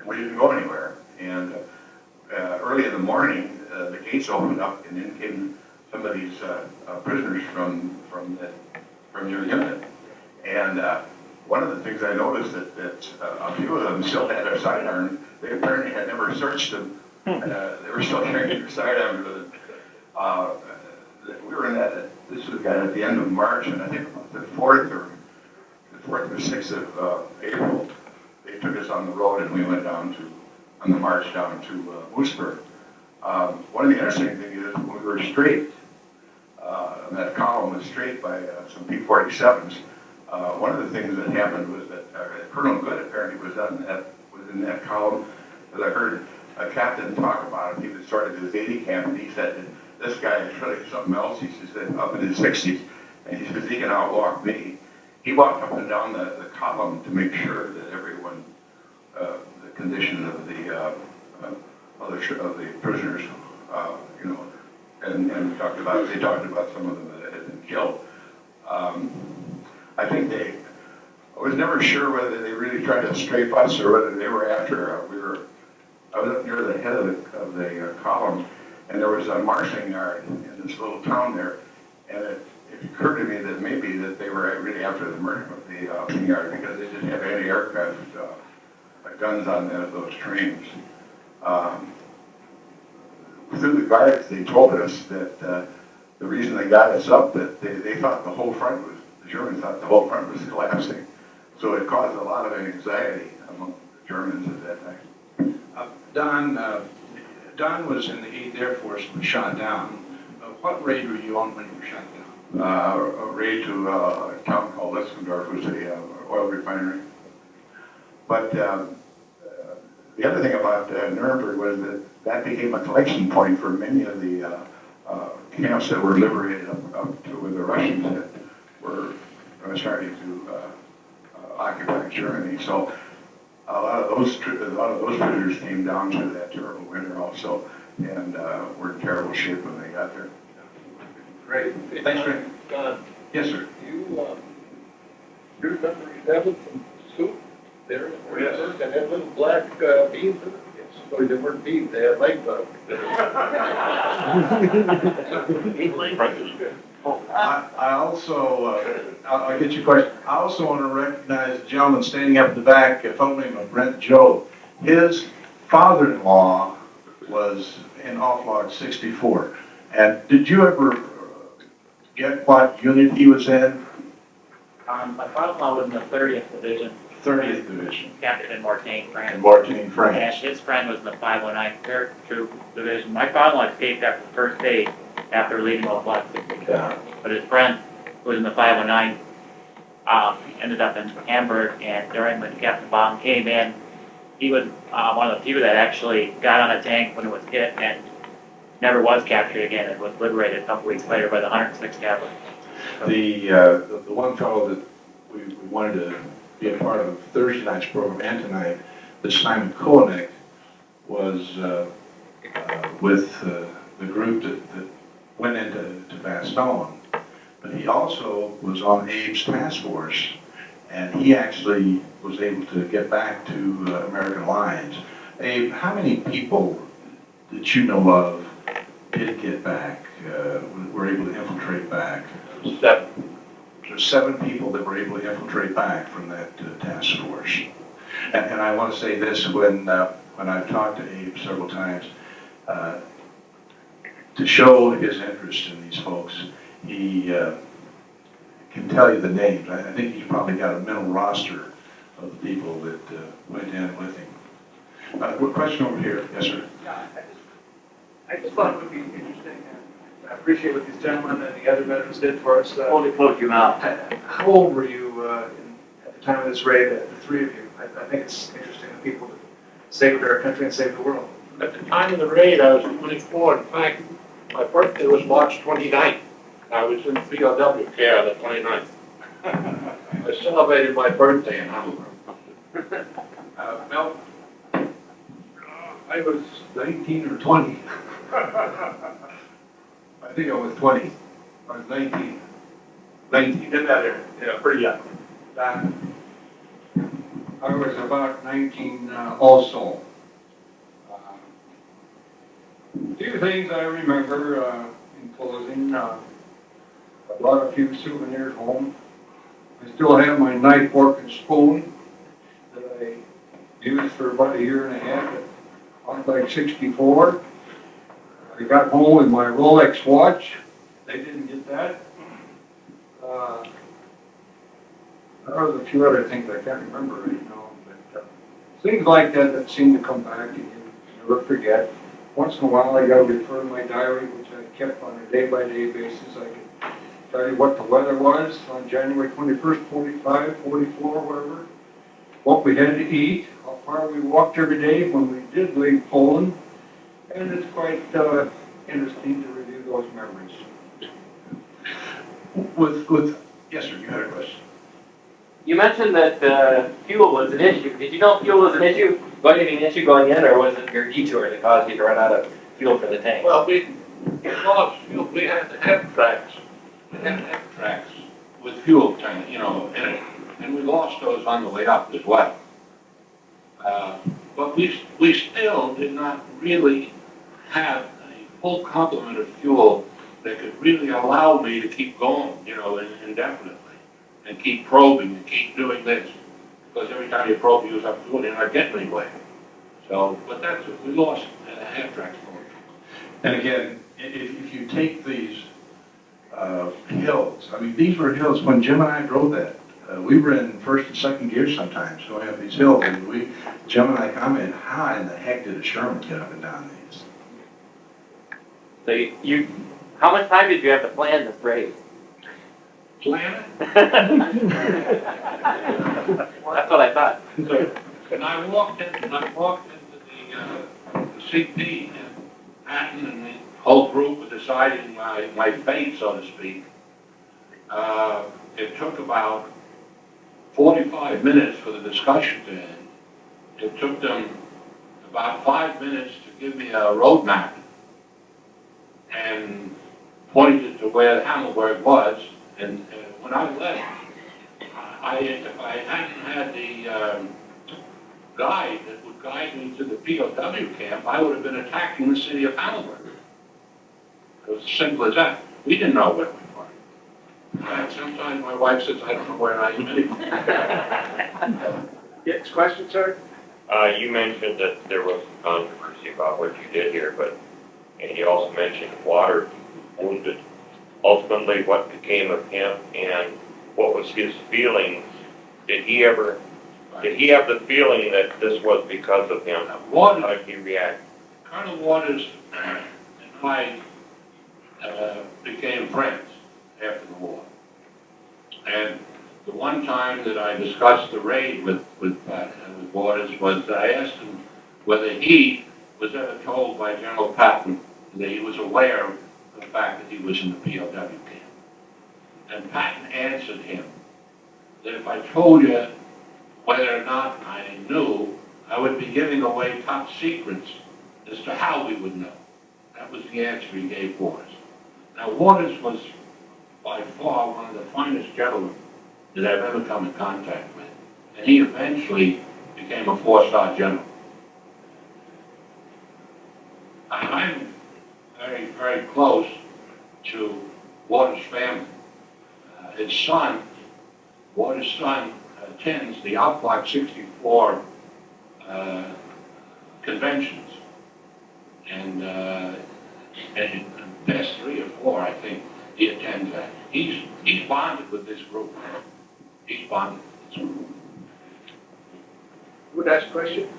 we didn't go anywhere. And early in the morning, the gates opened up, and in came some of these prisoners from your unit. And one of the things I noticed that a few of them still had their sidearms. They apparently had never searched them. They were still carrying their sidearms with it. We were in that. This was at the end of March, and I think about the 4th or 6th of April, they took us on the road, and we went on the march down to Moosburg. One of the interesting things is when we were straight, and that column was straight by some P-47s. One of the things that happened was that Colonel Good apparently was in that column, because I heard a captain talk about it. He was sort of his aide camp, and he said that this guy is really something else. He said up in his 60s, and he says he can outwalk me. He walked up and down the column to make sure that everyone, the condition of the prisoners, and they talked about some of them that had been killed. I think I was never sure whether they really tried to strafe us or whether they were after. I was up near the head of the column, and there was a marshalling yard in this little town there, and it occurred to me that maybe that they were really after the marshalling yard because they didn't have any aircraft guns on those trains. Through the guards, they told us that the reason they got us up, that they thought the Germans thought the whole front was collapsing. So it caused a lot of anxiety among the Germans at that time. Don was in the 8th Air Force and was shot down. What raid were you on when you were shot down? A raid to a town called Litzendorf, was a oil refinery. But the other thing about Nuremberg was that became a collection point for many of the camps that were liberated up to where the Russians were starting to occupy Germany. So a lot of those prisoners came down through that terrible winter also, and were in terrible shape when they got there. Great. Thanks, Rick. Don, Yes, sir. you remember 11th suit there in Hammelburg, and had little black beans in it? Yes. Or they weren't beans, they had leg bugs. I also, I'll get your question. I also want to recognize the gentleman standing up in the back, a fellow named Brent Joe. His father-in-law was in Offlog 64. And did you ever get what unit he was in? My father-in-law was in the 30th Division, 30th Division, Captain Mortain, in France. Mortain, And France. his friend was in the 509 Paratroop Division. My father-in-law escaped after the first day after leaving the blood. Yeah. But his friend, who was in the 509, ended up in Hamburg, and during when Captain Baum came in, he was one of the few that actually got on a tank when it was hit and never was captured again and was liberated a couple weeks later by the 106th Cavalry. The one fellow that we wanted to be a part of Thursday night's program and tonight, this Simon Koenig, was with the group that went into Bastogne. But he also was on Abe's task force, and he actually was able to get back to American lines. Abe, how many people that you know of did get back, were able to infiltrate back? 7. There's 7 people that were able to infiltrate back from that task force. And I want to say this, when I've talked to Abe several times, to show his interest in these folks, he can tell you the names. I think he's probably got a mental roster of the people that went in with him. Question over here. Yes, sir. Yeah, I just thought it would be interesting. I appreciate what these gentlemen and the other veterans did for us. Only close your mouth. How old were you at the time of this raid, the 3 of you? I think it's interesting that people saved our country and saved the world. At the time of the raid, I was 24. In fact, my birthday was March 29th. I was in POW care on the 29th. I celebrated my birthday in Hammelburg. Mel? I was 19 or 20. I think I was 20. I was 19. 19 in that area. Yeah, pretty young. I was about 19 also. A few things I remember in closing. I brought a few souvenirs home. I still have my knife, fork, and spoon that I used for about a year and a half at like 64. I got home with my Rolex watch. They didn't get that. There was a few other things I can't remember right now, but things like that seem to come back and you never forget. Once in a while, I got to refer to my diary, which I kept on a day-by-day basis. I could tell you what the weather was on January 21st, 45, 44, whatever. What we had to eat, how far we walked every day when we did leave Poland. And it's quite interesting to review those memories. Yes, sir, you had a question. You mentioned that fuel was an issue. Did you know fuel was an issue? Was it an issue going in, or was it your detour that caused you to run out of fuel for the tank? Well, we lost fuel. We had to have tracks. We had to have tracks with fuel tank, in it. And we lost those on the way up as well. But we still did not really have a full complement of fuel that could really allow me to keep going, indefinitely, and keep probing and keep doing this. Because every time you probe, you use up fuel, you're not getting anywhere. So, but that's what we lost half tracks for. And again, if you take these hills, I mean, these were hills, when Jim and I drove that, we were in first and second gear sometimes going up these hills, and Jim and I commented, how in the heck did a Sherman get up and down these? So you how much time did you have to plan this raid? Plan it? That's what I thought. And I walked into the CP and Patton and the whole group were deciding my fate, so to speak. It took about 45 minutes for the discussion to end. It took them about 5 minutes to give me a roadmap and pointed to where Hammelburg was. And when I left, if I hadn't had the guide that would guide me to the POW camp, I would have been attacking the city of Hammelburg. It was as simple as that. We didn't know where we were. In fact, sometimes my wife says, I don't know where I am anymore. Yes, question, sir? You mentioned that there was controversy about what you did here, and you also mentioned water wounded. Ultimately, what became of him and what was his feelings? Did he ever Did he have the feeling that this was because of him? Waters, How did he react? Colonel Waters and I became friends after the war. And the one time that I discussed the raid with Waters was I asked him whether he was ever told by General Patton that he was aware of the fact that he was in the POW camp. And Patton answered him that if I told you whether or not I knew, I would be giving away top secrets as to how we would know. That was the answer he gave Waters. Now, Waters was by far one of the finest gentlemen that I've ever come in contact with. And he eventually became a four-star general. I'm very, very close to Waters' family. His son, Waters' son, attends the Outlook 64 conventions. And in the past 3 or 4, I think, he attends that. He's bonded with this group. He's bonded with this group. Would ask a question?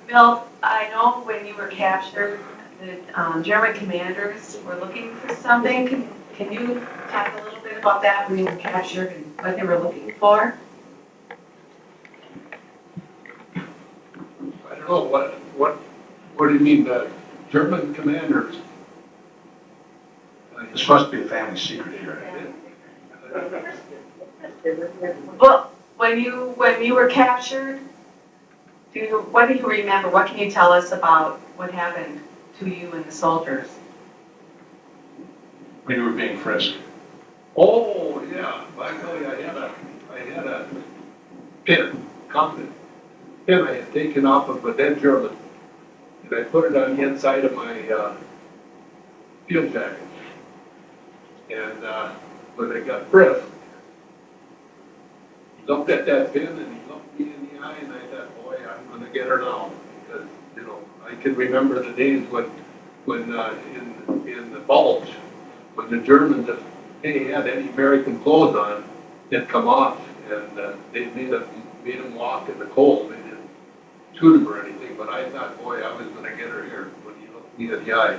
Bill, I know when you were captured, the German commanders were looking for something. Can you talk a little bit about that when you were captured and what they were looking for? I don't know, what do you mean, the German commanders? It's supposed to be a family secret here. Well, when you were captured, what do you remember? What can you tell us about what happened to you and the soldiers? When you were being frisked. Oh, yeah, I tell you, I had a pin, confident pin I had taken off of a dead German, and I put it on the inside of my field jacket. And when I got frisked, he looked at that pin and he looked me in the eye, and I thought, boy, I'm gonna get her now, because, you know, I can remember the days when in the Bulge, when the Germans, if they had any American clothes on, they'd come off, and they made them walk in the cold. They didn't shoot them or anything, but I thought, boy, I was gonna get her here when he looked me in the eye.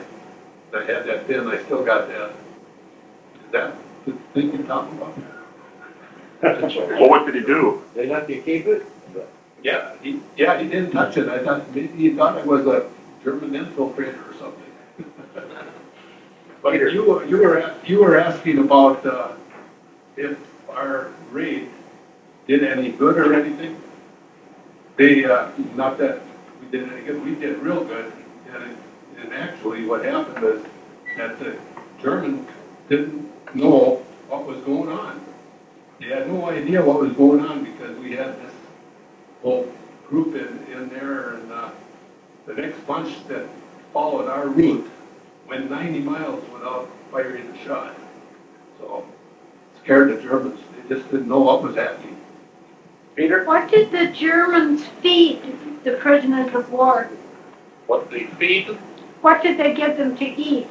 I had that pin, I still got that. Is that the thing you're talking about? Well, what did he do? They let you keep it? Yeah, he didn't touch it. I thought, maybe he thought it was a German infiltrator or something. But you were asking about if our raid did any good or anything. They, not that we did any good, we did real good. And actually what happened is that the Germans didn't know what was going on. They had no idea what was going on because we had this whole group in there, and the next bunch that followed our route went 90 miles without firing a shot. So, scared the Germans. They just didn't know what was happening. Peter, What did the Germans feed the prisoners of war? what they feed them, What did they give them to eat?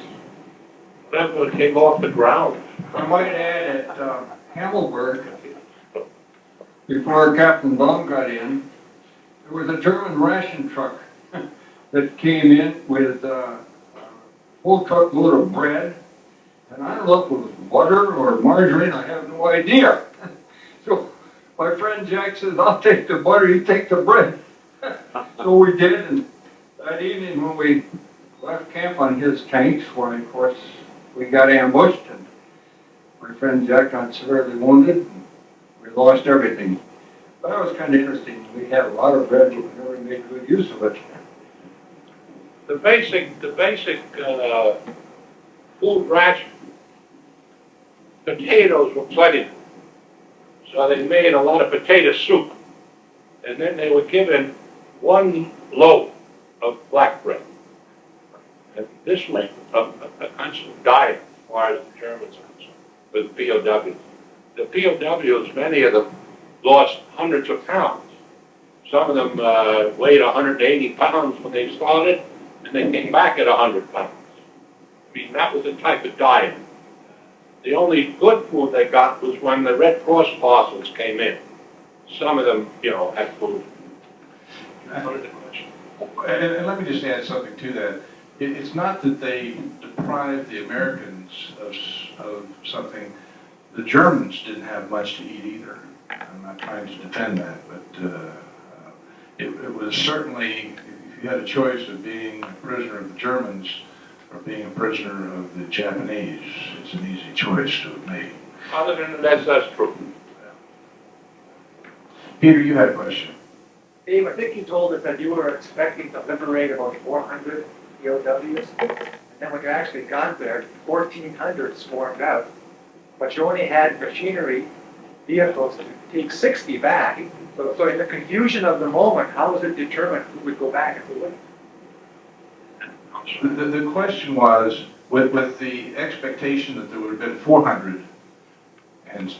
whatever came off the ground. I might add at Hammelburg, before Captain Baum got in, there was a German ration truck that came in with a full truckload of bread, and I don't know if it was butter or margarine, I have no idea. So my friend Jack says, I'll take the butter, you take the bread. So we did, and that evening when we left camp on his tanks, where of course we got ambushed, and my friend Jack got severely wounded, and we lost everything. But that was kind of interesting. We had a lot of bread, but we never made good use of it. The basic food ration, potatoes were plenty. So they made a lot of potato soup. And then they were given 1 loaf of black bread. And this was a constant diet as far as the Germans are concerned, with the POWs. The POWs, many of them, lost hundreds of pounds. Some of them weighed 180 pounds when they started, and they came back at 100 pounds. I mean, that was the type of diet. The only good food they got was when the Red Cross parcels came in. some of them, you know, had food. What is the question? And let me just add something to that. It's not that they deprived the Americans of something. The Germans didn't have much to eat either. I'm not trying to defend that, but it was certainly, if you had a choice of being a prisoner of the Germans or being a prisoner of the Japanese, it's an easy choice to have made. Other than that, that's true. Peter, you had a question. Dave, I think you told us that you were expecting to liberate about 400 POWs. And then when you actually got there, 1,400 swarmed out. But you only had machinery, vehicles to take 60 back. So in the confusion of the moment, how was it determined who would go back and who wouldn't? The question was, with the expectation that there would have been 400 and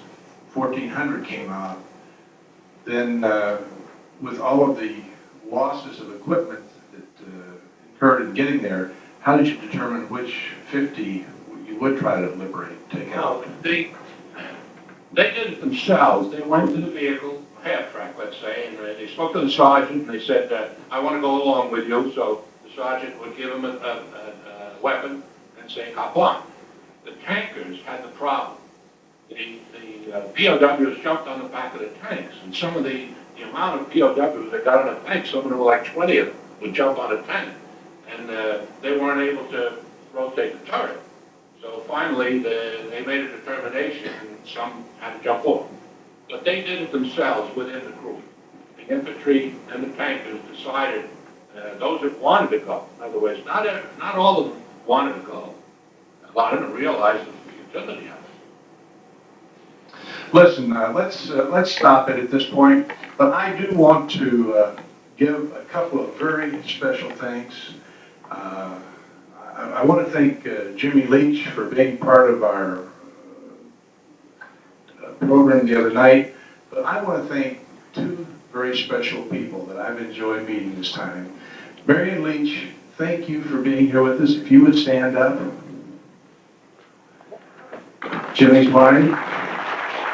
1,400 came out, then with all of the losses of equipment that occurred in getting there, how did you determine which 50 you would try to liberate, take out? No, they did it themselves. They went to the vehicle, half track, let's say, and they spoke to the sergeant, and they said, I want to go along with you. So the sergeant would give them a weapon and say, hop on. The tankers had the problem. The POWs jumped on the back of the tanks, and some of the amount of POWs that got on the tank, some of them were like 20 of them, would jump on a tank, and they weren't able to rotate the turret. So finally, they made a determination, and some had to jump off. But they did it themselves within the crew. The infantry and the tankers decided, those that wanted to go. In other words, not all of them wanted to go. A lot of them realized the futility of it. Listen, let's stop it at this point, but I do want to give a couple of very special thanks. I want to thank Jimmy Leach for being part of our program the other night, but I want to thank two very special people that I've enjoyed meeting this time. Marion Leach, thank you for being here with us. If you would stand up. Jimmy's wife.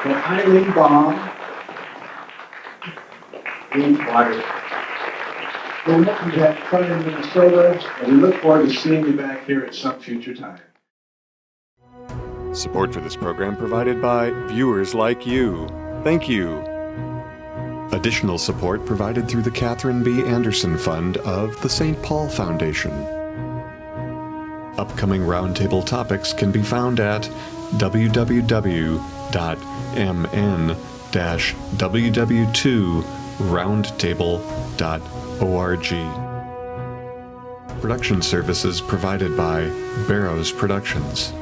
And Abe Baum. We're looking at fun in Minnesota, and we look forward to seeing you back here at some future time. Support for this program provided by viewers like you. Thank you. Additional support provided through the Catherine B. Anderson Fund of the St. Paul Foundation. Upcoming roundtable topics can be found at www.mn-ww2roundtable.org. Production services provided by Barrows Productions.